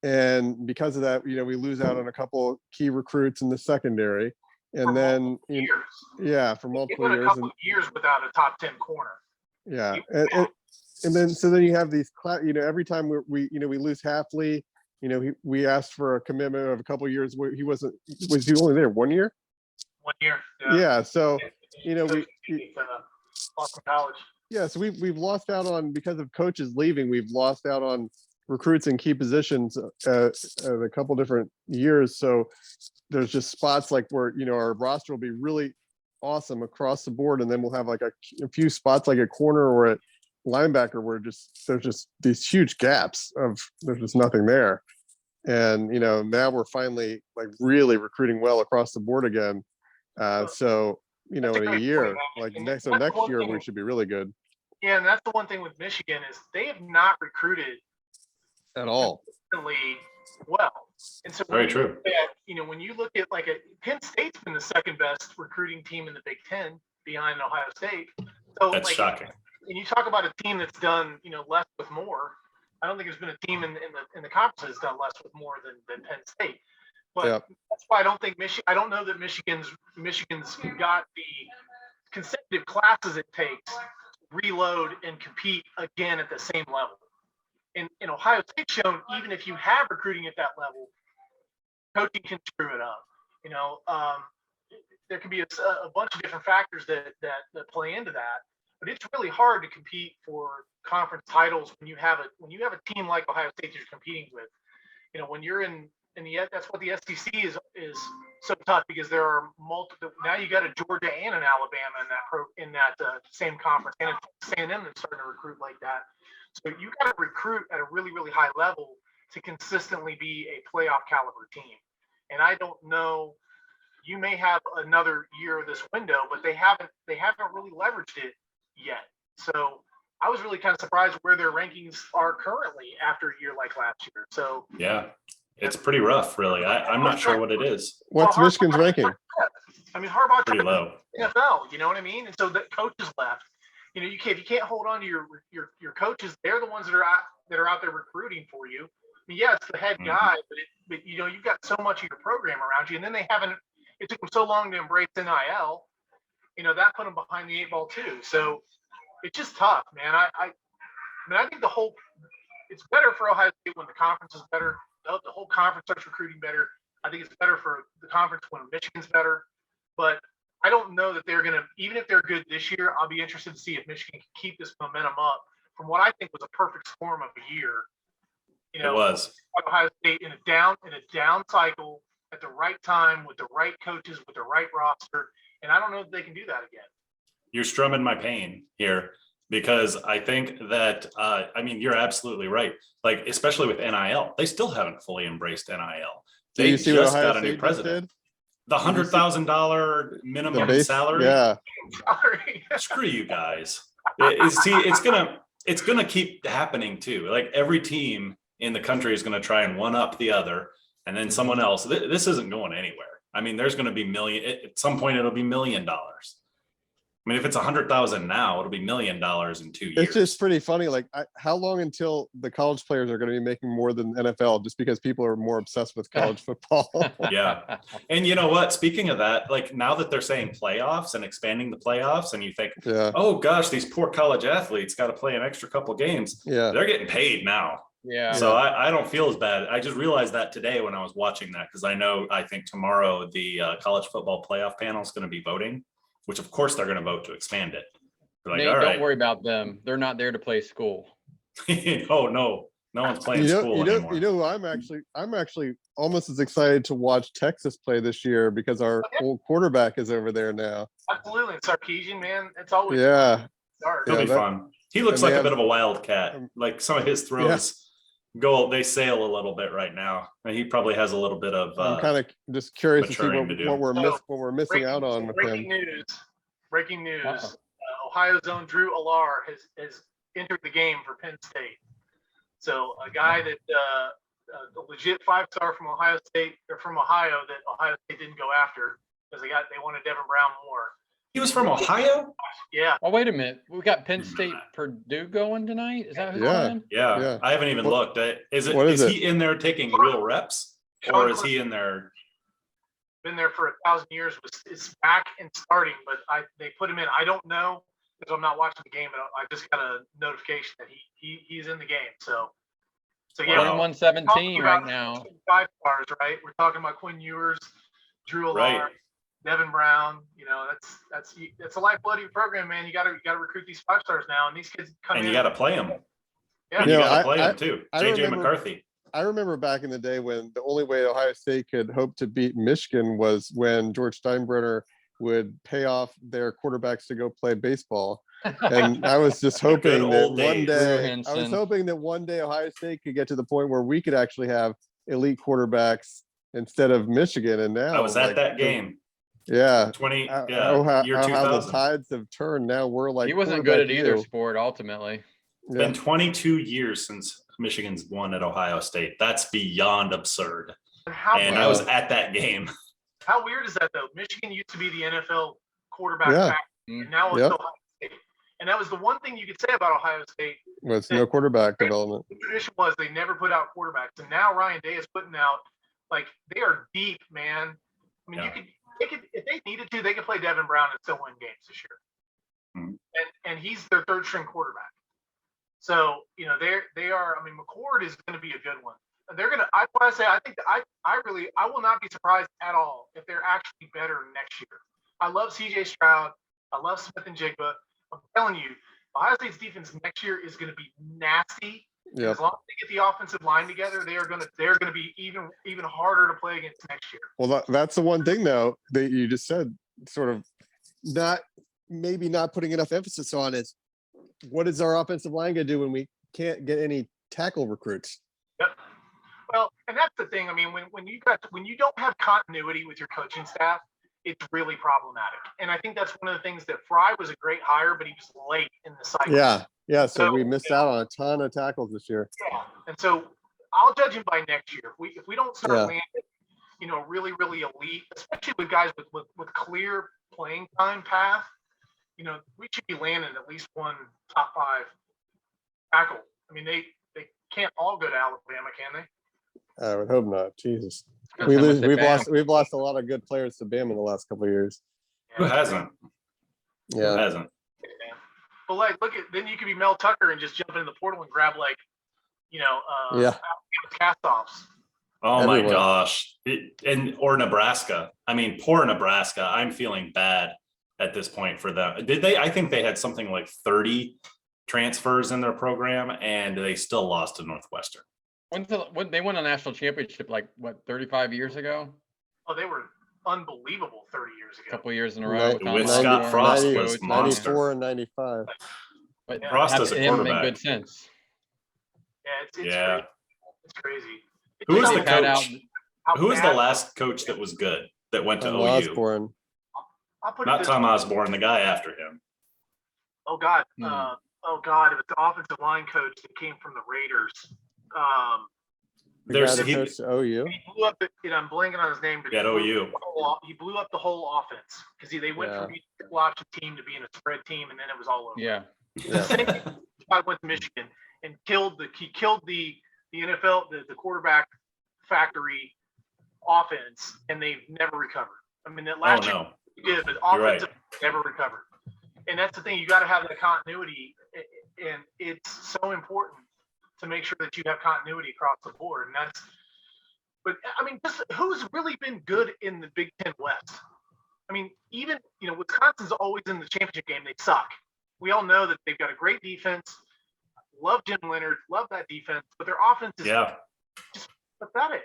and because of that, we lose out on a couple key recruits in the secondary, and for then for multiple years. years. A couple of years without a top 10 corner. Yeah, and then you have these, every time we lose Hafley, we asked for a commitment of a couple of years where was he only there 1 year? 1 year. Yeah, so Boston College. Yeah, so we've lost out on, because of coaches leaving, we've lost out on recruits in key positions a couple different years. So there's just spots like where, our roster will be really awesome across the board. And then we'll have like a few spots like a corner or a linebacker where there's just these huge gaps there's just nothing there. And, now we're finally like really recruiting well across the board again. So, in a year, like next year, we should be really good. Yeah, and that's the one thing with Michigan is they have not recruited at all well. And so very true. When you look at Penn State's been the second best recruiting team in the Big Ten behind Ohio State. So that's shocking. And you talk about a team that's done less with more. I don't think there's been a team in the conference that's done less with more than Penn State. But that's why I don't think I don't know that Michigan's got the consecutive classes it takes to reload and compete again at the same level. And Ohio State's shown, even if you have recruiting at that level, coaching can screw it up. There can be a bunch of different factors that play into that. But it's really hard to compete for conference titles when you have a team like Ohio State that you're competing with. When you're in the that's what the SEC is so tough, because there are multiple. Now you got a Georgia and an Alabama in that same conference, and it's A&M that's starting to recruit like that. So you got to recruit at a really, really high level to consistently be a playoff caliber team. And I don't know. You may have another year of this window, but they haven't really leveraged it yet. So I was really kind of surprised where their rankings are currently after a year like last year. So yeah, it's pretty rough, really. I'm not sure what it is. What's Michigan's ranking? I mean, Harbaugh pretty low. NFL, you know what I mean? And so the coaches left. You can't hold on to your coaches. They're the ones that are out there recruiting for you. I mean, yeah, it's the head guy, but you've got so much of your program around you, and then it took them so long to embrace NIL. That put them behind the 8 ball too. So it's just tough, man. I think it's better for Ohio State when the conference is better. The whole conference starts recruiting better. I think it's better for the conference when Michigan's better. but I don't know that they're going to, even if they're good this year, I'll be interested to see if Michigan can keep this momentum up from what I think was a perfect storm of a year. You know, It was. Ohio State in a down cycle at the right time with the right coaches, with the right roster. And I don't know if they can do that again. You're strumming my pain here, because I think that, I mean, you're absolutely right. Like, especially with NIL, they still haven't fully embraced NIL. Do They you see what just Ohio got a State new just president. did? The Did you see- $100,000 The minimum base, salary. yeah. Sorry. Screw you guys. See, it's gonna keep happening too. Like, every team in the country is gonna try and one up the other, and then someone else. This isn't going anywhere. I mean, there's gonna be at some point it'll be $1 million. I mean, if it's 100,000 now, it'll be $1 million in 2 years. It's just pretty funny. Like, how long until the college players are going to be making more than NFL, just because people are more obsessed with college football? Yeah. And you know what? Speaking of that, like, now that they're saying playoffs and expanding the playoffs, and you think, Yeah. oh gosh, these poor college athletes got to play an extra couple games. Yeah. They're getting paid now. Yeah. So I don't feel as bad. I just realized that today when I was watching that, because I think tomorrow the college football playoff panel is going to be voting, which of course they're going to vote to expand it. They're like, Nate, all don't right. worry about them. They're not there to play school. Oh no one's playing school anymore. You know who I'm actually almost as excited to watch Texas play this year, because our old quarterback is over there now. Absolutely. Sarkisian, man. It's always Yeah. start. It'll Yeah, be that- fun. He looks and they like a have- bit of a wildcat. Like, some of his throws they sail a little bit right now. And he probably has a little bit of I'm kind of just curious to see maturing to do. what we're missing out on with him. Breaking news. Uh-oh. Ohio's own Drew Alar has entered the game for Penn State. So a guy that a legit 5-star from Ohio State, or from Ohio, that Ohio State didn't go after because they wanted Devin Brown more. He was from Ohio? Yeah. Oh, wait a minute. We got Penn State, Purdue going tonight. Is that who's Yeah. playing? Yeah. I haven't even looked. What Is is it? he in there taking real reps? Or is he in there? Been there for 1,000 years. Is back and starting, but they put him in. I don't know because I'm not watching the game. But I just got a notification that he's in the game. So yeah, Wow. 21-17 right now. 5-stars, right? We're talking about Quinn Ewers, Drew Alar, Right. Devin Brown. You know, that's a lifeblood of your program, man. You got to recruit these 5-stars now, and these kids come And in. you got to play him. Yeah. And you You know, got to play I- him too. I JJ remember- McCarthy. I remember back in the day when the only way Ohio State could hope to beat Michigan was when George Steinbrenner would pay off their quarterbacks to go play baseball. And I was just hoping that old one days. day, Drew I was Henson. hoping that one day Ohio State could get to the point where we could actually have elite quarterbacks instead of Michigan. And now I was at like, that game. Yeah. 20, How year the 2000. tides have turned. Now we're like, He wasn't good at quarterback either you. sport ultimately. It's been 22 years since Michigan's won at Ohio State. That's beyond absurd. And how And I was at that game. How weird is that though? Michigan used to be the NFL quarterback Yeah. factory, and now it's Yep. Ohio State. And that was the one thing you could say about Ohio State. With no quarterback development. The tradition was they never put out quarterbacks, and now Ryan Day is putting out, like, they are deep, man. I mean, Yeah. they could if they needed to, they could play Devin Brown and still win games this year. Mhm. And he's their third string quarterback. So, you know, they are. I mean, McCord is going to be a good one. They're going to. I want to say. I think that I will not be surprised at all if they're actually better next year. I love C.J. Stroud. I love Smith and Jigba. I'm telling you, Ohio State's defense next year is going to be nasty. Yep. As long as they get the offensive line together, they're going to be even harder to play against next year. Well, that's the one thing though that you just said, sort of maybe not putting enough emphasis on is what is our offensive line going to do when we can't get any tackle recruits? Yep. Well, and that's the thing. I mean, when you don't have continuity with your coaching staff, it's really problematic. And I think that's one of the things that Fry was a great hire, but he was late in the cycle. Yeah. So So, we missed out on a ton of tackles this year. Yeah. And so I'll judge him by next year. If we don't start Yeah. landing, really, really elite, especially with guys with clear playing time path, we should be landing at least one top 5 tackle. I mean, they can't all go to Alabama, can they? I would hope not. Jesus. Depends how much they pay 'em. We've lost a lot of good players to Bama in the last couple of years. Who hasn't? Who Yeah. hasn't? Man. But then you could be Mel Tucker and just jump into the portal and grab Yeah. cast offs. Oh my Everywhere. gosh. Or Nebraska. I mean, poor Nebraska. I'm feeling bad at this point for them. I think they had something like 30 transfers in their program and they still lost to Northwestern. When they won a national championship, like what, 35 years ago? Oh, they were unbelievable 30 years A ago. couple years in a row. Nin- With Tom Scott Osborne, Frost coach, was monster. 94 and 95. But Frost as a it hasn't made quarterback. good sense. Yeah, it's Yeah. crazy. It's crazy. Who was It's the Cut coach? how Who was the bad- last coach that was good that went to Tom OU? Osborne. I'll put it Not this Tom way. Osborne, the guy after him. Oh God. Hmm. Oh God. It was the offensive line coach that came from the Raiders. The There's- guy that he- coached OU. He blew up. I'm blanking on his name, but Yeah, he blew up the whole offense because they went from being a triple option team to being a spread team, and then it was all over. Yeah. Yeah. I went to Michigan and killed the NFL, the quarterback factory offense, and they've never recovered. I mean, that Oh last year no. they did, but You're right. offensive never recovered. And that's the thing, you got to have the continuity, and it's so important to make sure that you have continuity across the board. And that's, but I mean, just who's really been good in the Big Ten West? I mean, even, Wisconsin's always in the championship game. They suck. We all know that they've got a great defense. Love Jim Leonard, love that defense, but their offense is Yeah. just pathetic.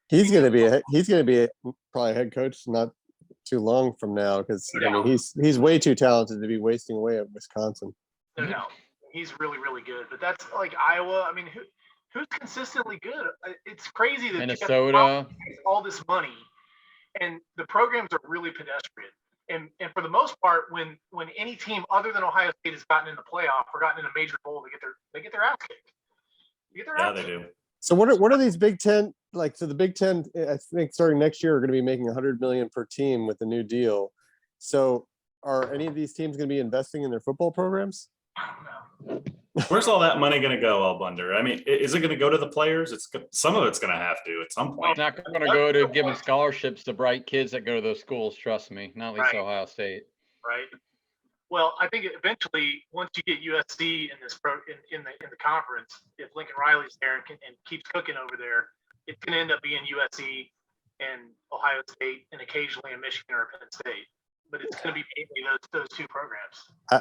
He's gonna be probably a head coach not too long from now because I mean he's way too talented to be wasting away at Wisconsin. No, he's really, really good. But that's like Iowa. I mean, who's consistently good? It's crazy that you Minnesota. got all this money, and the programs are really pedestrian. And for the most part, when any team other than Ohio State has gotten in the playoff or gotten in a major bowl, they get their ass kicked. Yeah, they do. So what are these Big Ten like? So the Big Ten, I think starting next year, are going to be making $100 million per team with the new deal. So are any of these teams going to be investing in their football programs? I don't know. Where's all that money going to go, I wonder? I mean, is it going to go to the players? Some of it's going to have to at some It's point. not going to go to giving scholarships to bright kids that go to those schools. Trust me, not least Right. Ohio State. Right. Well, I think eventually, once you get USC in this in the conference, if Lincoln Riley's there and keeps cooking over there, it's going to end up being USC and Ohio State and occasionally a Michigan or a Penn State. But it's going to be mainly those two programs.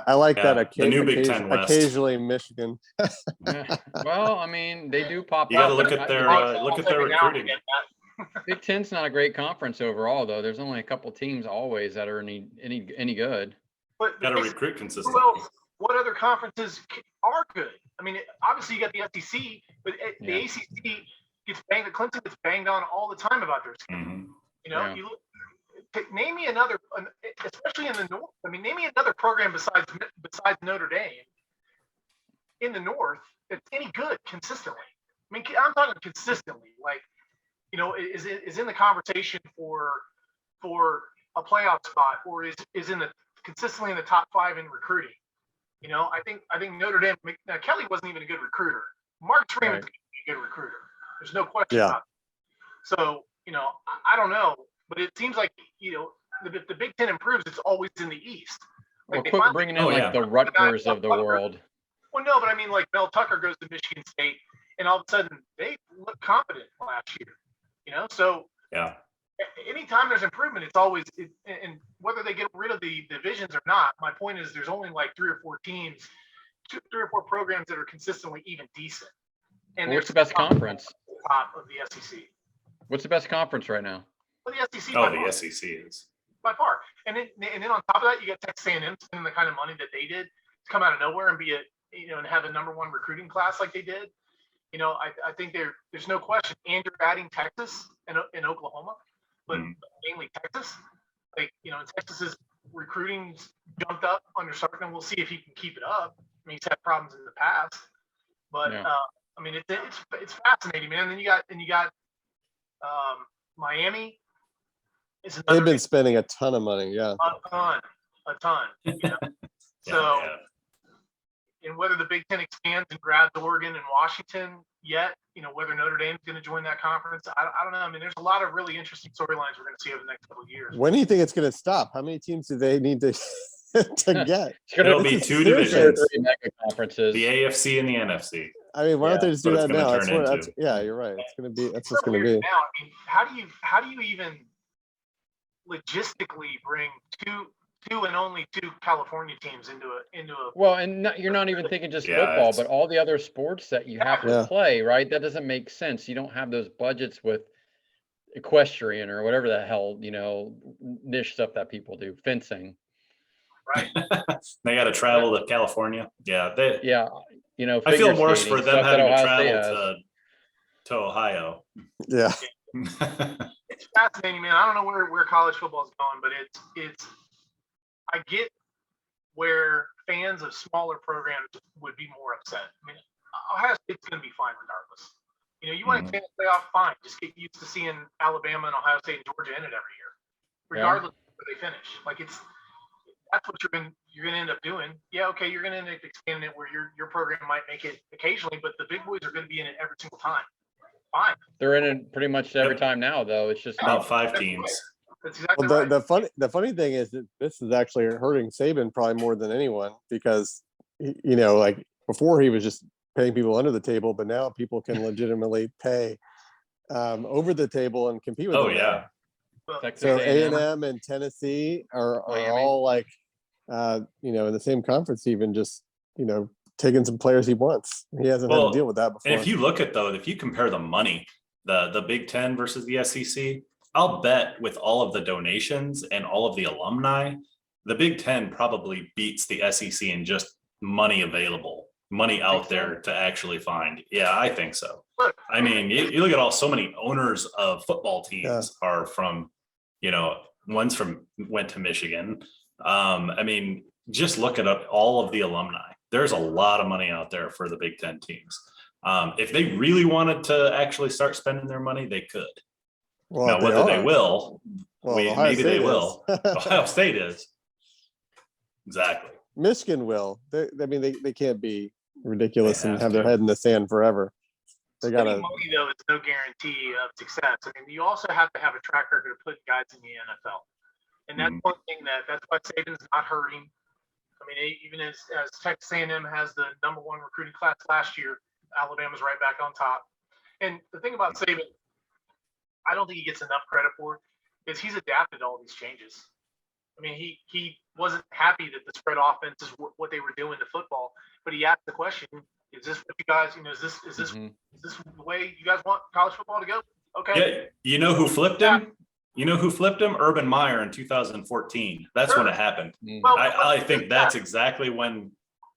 I like Yeah, that. the new Big Ten West. Occasionally Michigan. Yeah. Well, I mean, they do pop You got to up. look at their recruiting. Big Ten's not a great conference overall, though. There's only a couple teams always that are any good. But Got to basically, recruit consistently. who else? What other conferences are good? I mean, obviously you got the SEC, but the Yeah. ACC gets banged. Clemson gets banged on all the time about their schedule. Mhm. Yeah. You look, name me another, especially in the North. I mean, name me another program besides Notre Dame in the North that's any good consistently. I mean, I'm talking consistently, like, is in the conversation for a playoff spot, or is consistently in the top 5 in recruiting. I think Notre Dame. Now Kelly wasn't even a good recruiter. Mark Freeman's a good recruiter. There's no question about it. So I don't know, but it seems like if the Big Ten improves, it's always in the East. Well, Like, quit bringing in the Rutgers of the world. Well, no, but I mean, like Mel Tucker goes to Michigan State, and all of a sudden they look competent last year. So Yeah. anytime there's improvement, it's always and whether they get rid of the divisions or not. My point is, there's only like 3 or 4 teams, 3 or 4 programs that are consistently even decent. And What's the best conference? Top of the SEC. What's the best conference right now? Well, the SEC. Oh, by the far. SEC is. By far. And then on top of that, you got Texas A&M spending the kind of money that they did to come out of nowhere and be and have a number 1 recruiting class like they did. I think there's no question. And you're adding Texas and Oklahoma, but mainly Texas. Like, Texas's recruiting jumped up under Sarkis, and we'll see if he can keep it up. I mean, he's had problems in the past, but I mean, it's fascinating, man. And then you got Miami. They've been spending a ton of money. Yeah. A ton. So, and whether the Big Ten expands and grabs Oregon and Washington yet, whether Notre Dame's going to join that conference, I don't know. I mean, there's a lot of really interesting storylines we're going to see over the next couple of years. When do you think it's going to stop? How many teams do they need to get? It'll be 2 divisions: Mega conferences. the AFC and the NFC. I mean, why don't they just do That's that what now? it's gonna turn into. Yeah, you're right. It's gonna be. That's So what's gonna weird be. now. I mean, how do you even logistically bring two and only two California teams into a Well, and you're not even thinking just Yeah, football, it's- but all the other sports that you have to Yeah. play, right? That doesn't make sense. You don't have those budgets with equestrian or whatever the hell, niche stuff that people do, fencing. right? They got to travel to California. Yeah, Yeah, I feel figure worse skating, for them stuff that having to Ohio State travel has. to Ohio. Yeah. It's fascinating, man. I don't know where college football is going, but it's I get where fans of smaller programs would be more upset. I mean, Ohio State's going to be fine regardless. You want to playoff, fine. Just get used to seeing Alabama and Ohio State and Georgia in it every year, regardless of where they finish. Like that's what you're going to end up doing. Yeah, okay, you're going to end up expanding it where your program might make it occasionally, but the big boys are going to be in it every single time. Fine. They're in it pretty much every time now, though. It's just About 5 teams. That's exactly Well, right. the funny thing is that this is actually hurting Saban probably more than anyone because like before he was just paying people under the table, but now people can legitimately pay over the table and compete with Oh them. yeah. Texas So A&M. A&M and Tennessee are Miami. all like in the same conference, even just taking some players he wants. He hasn't had to deal with that before. And if you compare the money, the Big Ten versus the SEC, I'll bet with all of the donations and all of the alumni, the Big Ten probably beats the SEC in just money available, money out there to actually find. Yeah, I think so. I mean, you look at so many owners of football teams are from, one's went to Michigan. I mean, just look at all of the alumni. There's a lot of money out there for the Big Ten teams. If they really wanted to actually start spending their money, they could. Well, now, whether they will, maybe they will. Ohio State is. Exactly. Michigan will. They can't be ridiculous They and have have their to. head in the sand forever. They Spending gotta. money though is no guarantee of success. I mean, you also have to have a track record of putting guys in the NFL, and that's one thing that's why Saban's not hurting. I mean, even as Texas A&M has the #1 recruiting class last year, Alabama's right back on top. And the thing about Saban, I don't think he gets enough credit for, is he's adapted to all these changes. I mean, he wasn't happy that the spread offense is what they were doing to football, but he asked the question: is this what you guys? Is this the way you guys want college football to go? Okay. Yeah, you know who flipped him? You know who flipped him? Urban Meyer in 2014. That's when it happened. Well, I think that's exactly when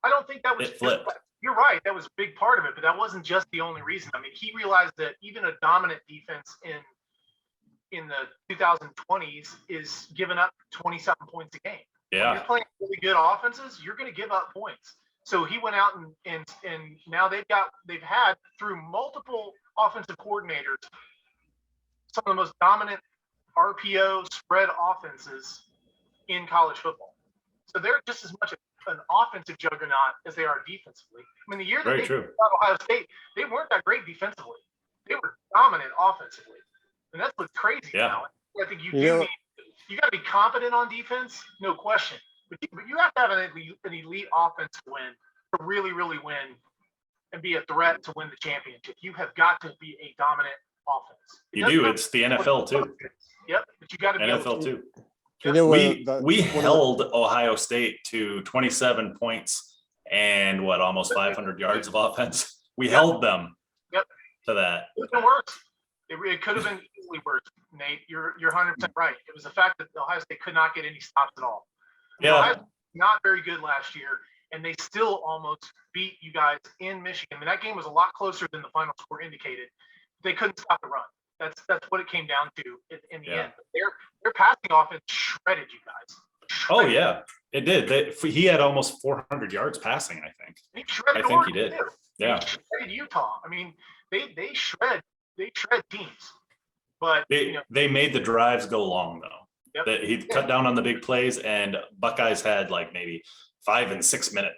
I don't think that was it flipped. You're right. That was a big part of it, but that wasn't just the only reason. I mean, he realized that even a dominant defense in the 2020s is giving up 27 points a game. When you're playing really good offenses, you're going to give up points. So he went out and now they've had through multiple offensive coordinators some of the most dominant RPO spread offenses in college football. So they're just as much an offensive juggernaut as they are defensively. I mean, the year that they beat Ohio State, they weren't that great defensively. They were dominant offensively, and that's what's crazy now. I think you got to be competent on defense, no question. But you have to have an elite offense to win, to really, really win, and be a threat to win the championship. You have got to be a dominant offense. You do. It's the NFL too. Yep, but you got to be NFL too. Yes. We held Ohio State to 27 points and almost 500 yards of offense. We held them to that. It could have been worse. It could have been easily worse, Nate. You're 100% right. It was the fact that Ohio State could not get any stops at all. Ohio State was not very good last year, and they still almost beat you guys in Michigan. I mean, that game was a lot closer than the final score indicated. They couldn't stop the run. That's what it came down to in the end. Their passing offense shredded you guys. Oh yeah, it did. He had almost 400 yards passing, I think. He shredded Oregon, he did. Too. Yeah. He shredded Utah. I mean, they shred teams. But they made the drives go long though. That he cut down on the big plays, and Buckeyes had maybe 5 and 6 minute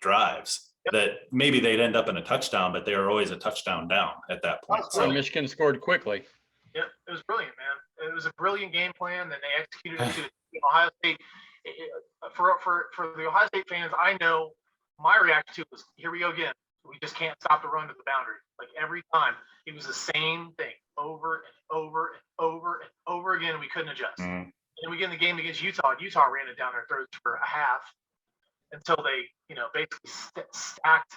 drives that maybe they'd end up in a touchdown, but they were always a touchdown down at that point. So Michigan scored quickly. Yep, it was brilliant, man. It was a brilliant game plan that they executed into Ohio State. For the Ohio State fans, I know my reaction to it was, here we go again. We just can't stop the run to the boundary. Like every time, it was the same thing over and over and over and over again, and we couldn't adjust. Mm. And we get in the game against Utah. Utah ran it down their throats for a half until they, basically stacked.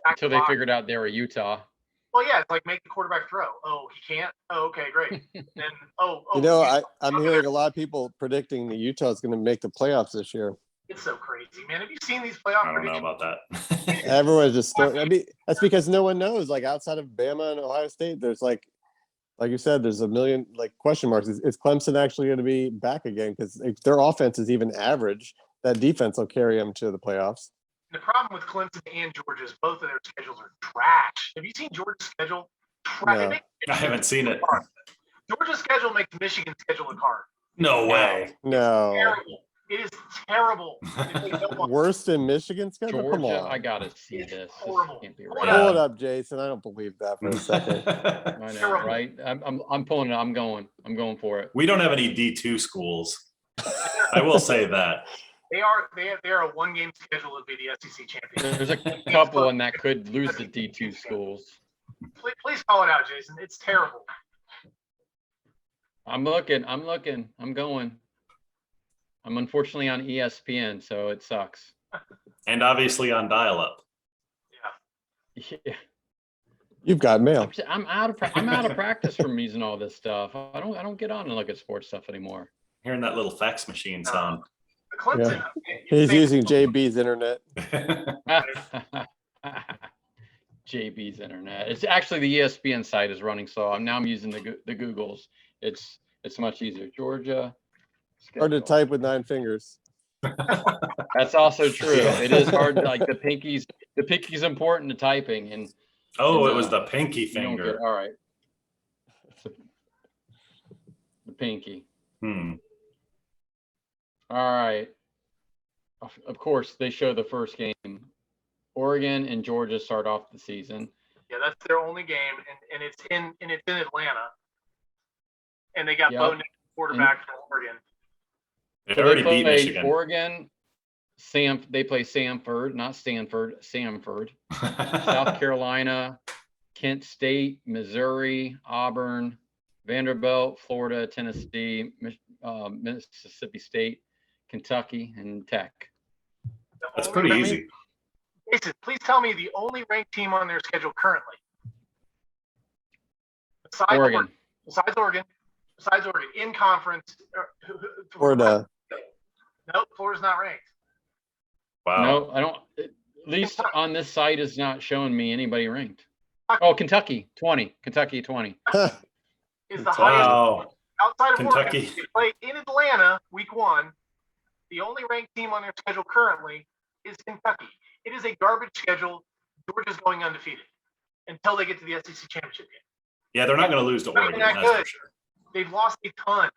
Until they figured out they were Utah. Well, yeah, it's like make the quarterback throw. Oh, he can't. Oh, okay, great. Then I'm hearing a lot of people predicting that Utah is going to make the playoffs this year. It's so crazy, man. Have you seen these playoff I don't know predictions? about that. Everyone's just that's because no one knows. Like outside of Bama and Ohio State, there's like you said, there's a million question marks. Is Clemson actually going to be back again? Because if their offense is even average, that defense will carry them to the playoffs. The problem with Clemson and Georgia is both of their schedules are trash. Have you seen Georgia's schedule? Trash. No. I haven't seen it. Georgia's schedule makes Michigan's schedule look hard. No way. No. Terrible. It is terrible. Worse than Michigan's schedule? Come Georgia, on. I gotta see It's this. horrible. This can't be Pull right. it up. Pull it up, Jason. I don't believe that for a second. I know, right? I'm pulling it. I'm going for it. We don't have any D2 schools. I will say that. They are a one-game schedule to be the SEC champion. There's a couple and that could lose the D2 schools. Please call it out, Jason. It's terrible. I'm looking. I'm going. I'm unfortunately on ESPN, so it sucks. And obviously on dial-up. Yeah. You've got mail. I'm out of practice from using all this stuff. I don't get on and look at sports stuff anymore. Hearing that little fax machine sound. The Clemson. He's using JB's internet. JB's internet. It's actually the ESPN site is running, so I'm using the Googles. It's much easier. Georgia. Hard to schedule. type with 9 fingers. That's also true. It is hard. Like the pinky's important to typing, and Oh, it was the pinky you don't finger. get all right. The pinky. Hmm. All right. Of course, they show the first game. Oregon and Georgia start off the season. Yeah, that's their only game, and it's in Atlanta. And they got Yep. Bo Nix, quarterback from Oregon. It So already they beat play Michigan. Oregon, they play Samford, not Stanford, Samford. South Carolina, Kent State, Missouri, Auburn, Vanderbilt, Florida, Tennessee, Mississippi State, Kentucky, and Tech. That's pretty easy. Jason, please tell me the only ranked team on their schedule currently. Besides Oregon. Besides Oregon, in conference. Florida. Nope, Florida's not ranked. Wow. No, I don't. At least on this site is not showing me anybody ranked. Oh, Kentucky 20. Kentucky 20. Is the highest Wow. outside of Kentucky. Oregon. They play in Atlanta week 1. The only ranked team on their schedule currently is Kentucky. It is a garbage schedule. Georgia's going undefeated until they get to the SEC championship game. Yeah, they're not going to lose to Not Oregon. that That's for good. sure. They've lost a ton.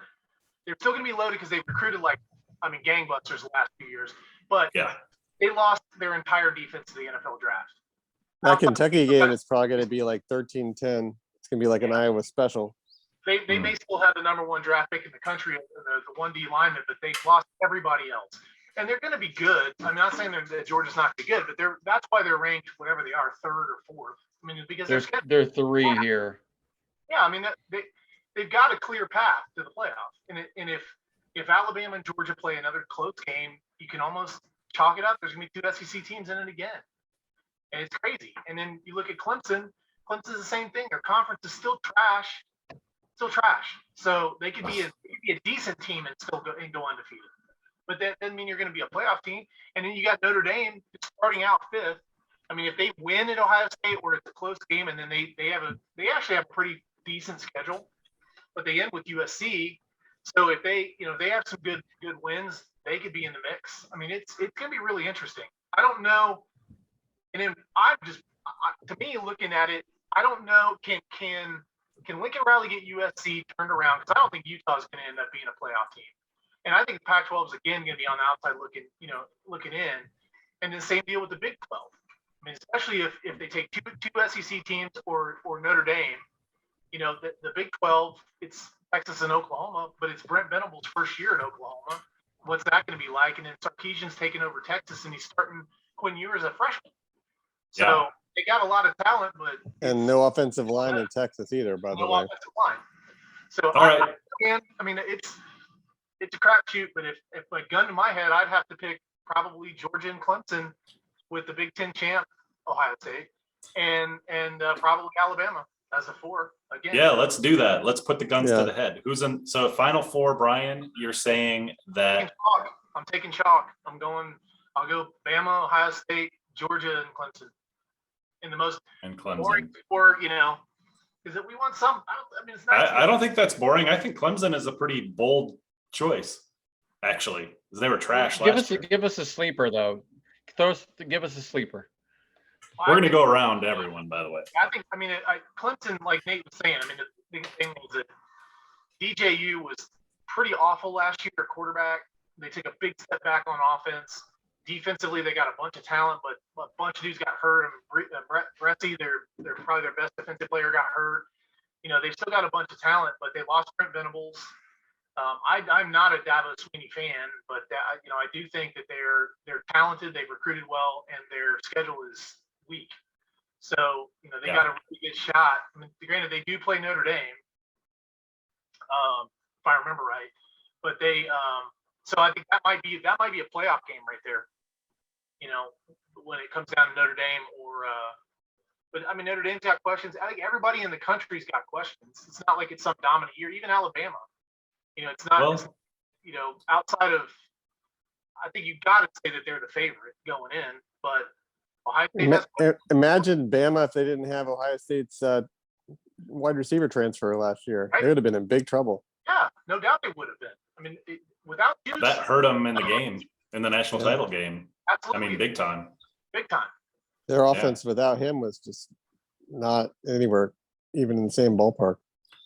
They're still going to be loaded because they've recruited gangbusters the last few years. But Yeah. they lost their entire defense to the NFL draft. That Kentucky game is probably going to be like 13-10. It's going to be like an Iowa special. They may still have the number 1 draft pick in the country, the 1D lineman, but they've lost everybody else. And they're going to be good. I'm not saying that Georgia's not going to be good, but that's why they're ranked whatever they are, 3rd or 4th. I mean, because They're 3 here. yeah, I mean, they've got a clear path to the playoffs. And if Alabama and Georgia play another close game, you can almost chalk it up. There's going to be 2 SEC teams in it again. And it's crazy. And then you look at Clemson. Clemson's the same thing. Their conference is still trash. So they could be a decent team and still go undefeated. But that doesn't mean you're going to be a playoff team. And then you got Notre Dame starting out 5th. I mean, if they win at Ohio State or it's a close game, and then they actually have a pretty decent schedule, but they end with USC. So if they have some good wins, they could be in the mix. I mean, it's going to be really interesting. I don't know. And then to me, looking at it, I don't know, can Lincoln Riley get USC turned around? Because I don't think Utah is going to end up being a playoff team. And I think the Pac-12 is again going to be on the outside looking in. And the same deal with the Big 12. I mean, especially if they take two SEC teams or Notre Dame, the Big 12, it's Texas and Oklahoma, but it's Brent Venable's first year at Oklahoma. What's that going to be like? And then Sarkisian's taking over Texas, and he's starting Quinn Ewers as a freshman. So they got a lot of talent, but And no offensive line in Texas either, by the no way. offensive line. So All right. I mean, it's a crapshoot, but if a gun to my head, I'd have to pick probably Georgia and Clemson with the Big Ten champ Ohio State, and probably Alabama as a 4 again. Yeah, let's do that. Let's put the guns Yeah. to the head. Who's in? So Final Four, Brian, you're saying that I'm taking chalk. I'll go Bama, Ohio State, Georgia, and Clemson. In the most and boring, Clemson. or because we want some. I mean, it's not. I don't think that's boring. I think Clemson is a pretty bold choice, actually, because they were trash last year. Give us a sleeper though. Give us a sleeper. We're going to go around to everyone, by the way. I mean, Clemson, like Nate was saying, I mean, the big thing was that DJU was pretty awful last year at quarterback. They took a big step back on offense. Defensively, they got a bunch of talent, but a bunch of dudes got hurt. And Brett Bressie, they're probably their best defensive player, got hurt. They've still got a bunch of talent, but they lost Brent Venables. I'm not a Dabo Sweeney fan, but I do think that they're talented. They've recruited well, and their schedule is weak. So they got a really good shot. I mean, granted, they do play Notre Dame, if I remember right. But they, so I think that might be a playoff game right there. When it comes down to Notre Dame but I mean, Notre Dame's got questions. I think everybody in the country's got questions. It's not like it's some dominant year. Even Alabama, it's not. Outside of, I think you've got to say that they're the favorite going in. But Ohio State. Imagine Bama if they didn't have Ohio State's wide receiver transfer last year. Right. They would have been in big trouble. Yeah, no doubt they would have been. I mean, without Juice, That hurt them in the game, in the national title game. absolutely, I mean, big time. big time. Their offense without him was just not anywhere even in the same ballpark.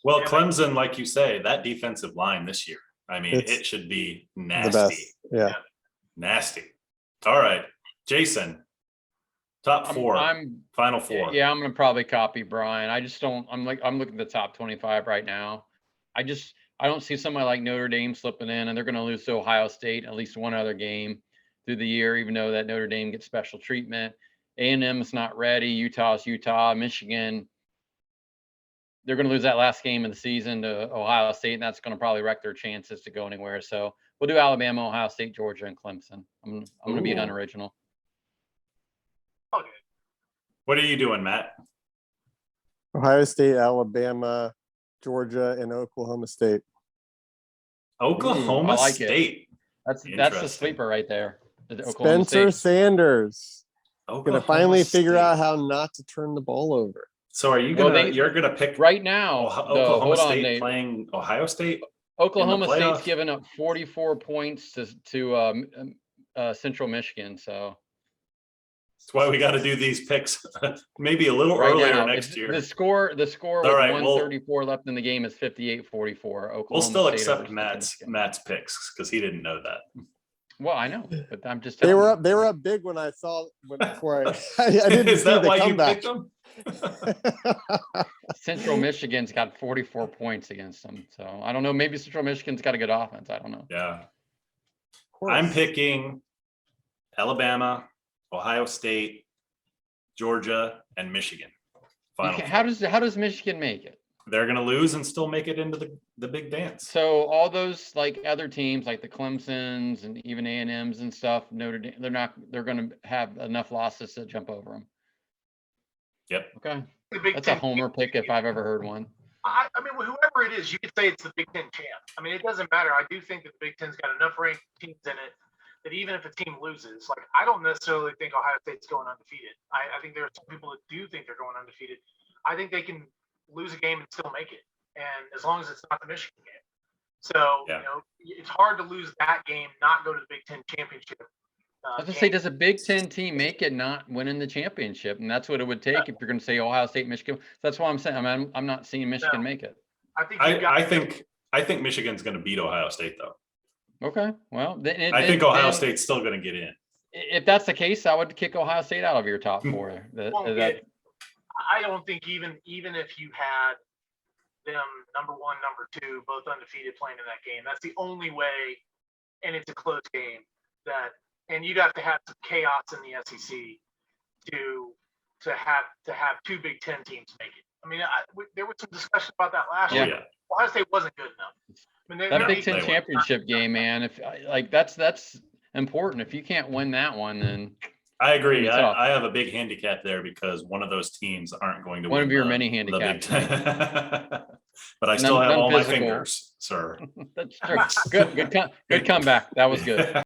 Well, Yeah. Clemson, like you say, that defensive line this year, I mean, It's it should be The nasty. best. Yeah. Nasty. All right. Jason, top 4, Final 4. Yeah, I'm gonna probably copy Brian. I just don't. I'm looking at the top 25 right now. I don't see somebody like Notre Dame slipping in, and they're gonna lose to Ohio State at least one other game through the year, even though that Notre Dame gets special treatment. A&M is not ready. Utah's Utah. Michigan, they're going to lose that last game of the season to Ohio State, and that's going to probably wreck their chances to go anywhere. So we'll do Alabama, Ohio State, Georgia, and Clemson. I'm going to be unoriginal. Okay. What are you doing, Matt? Ohio State, Alabama, Georgia, and Oklahoma State. Oklahoma I like it. State. That's the Interesting. sleeper right there. The Oklahoma Spencer State. Sanders going to Oklahoma finally figure State. out how not to turn the ball over. So are you Well, gonna? You're gonna pick Right now, Oklahoma hold on, State Nate. playing Ohio State? Oklahoma State's playoff? given up 44 points to Central Michigan. So That's why we got to do these picks maybe a little right earlier now, next year. the score with All right, 134 left in the game is 58-44. We'll still State accept over Matt's picks because he didn't know that. Well, I know, but I'm just. They telling were you. up. They were up big when I saw before I didn't Is see that the why you comeback. picked them? Central Michigan's got 44 points against them. So I don't know. Maybe Central Michigan's got a good offense. I don't know. Yeah. I'm picking Alabama, Ohio State, Georgia, and Michigan. Final four. How does Michigan make it? They're going to lose and still make it into the big dance. So all those like other teams like the Clemsons and even A&Ms and stuff, Notre Dame, they're going to have enough losses to jump over them. Yep. Okay. The Big That's a Ten homer pick if I've ever heard one. I mean, whoever it is, you could say it's the Big Ten champ. I mean, it doesn't matter. I do think that the Big Ten's got enough ranked teams in it that even if a team loses, like I don't necessarily think Ohio State's going undefeated. I think there are some people that do think they're going undefeated. I think they can lose a game and still make it, and as long as it's not the Michigan game. So it's hard to lose that game, not go to the Big Ten championship. I was gonna say, does a Big Ten team make it not winning the championship? And that's what it would take if you're going to say Ohio State, Michigan. That's why I'm saying I'm not seeing Michigan make it. I think I think Michigan's going to beat Ohio State though. Okay, well, I think Ohio State's still going to get in. If that's the case, I would kick Ohio State out of your top four. I don't think even if you had them number 1, number 2, both undefeated playing in that game, that's the only way, and it's a close game, and you'd have to have some chaos in the SEC to have two Big Ten teams make it. I mean, there was some discussion about that last Yeah. year. Ohio State wasn't good enough. I mean, That Big Ten they were. championship game, man. If like that's important. If you can't win that one, then I agree. It's tough. I have a big handicap there because one of those teams aren't going to One win of your the- many the Big handicaps. Ten. But I still have None all my physical. fingers, sir. that's good. Good comeback. That was good.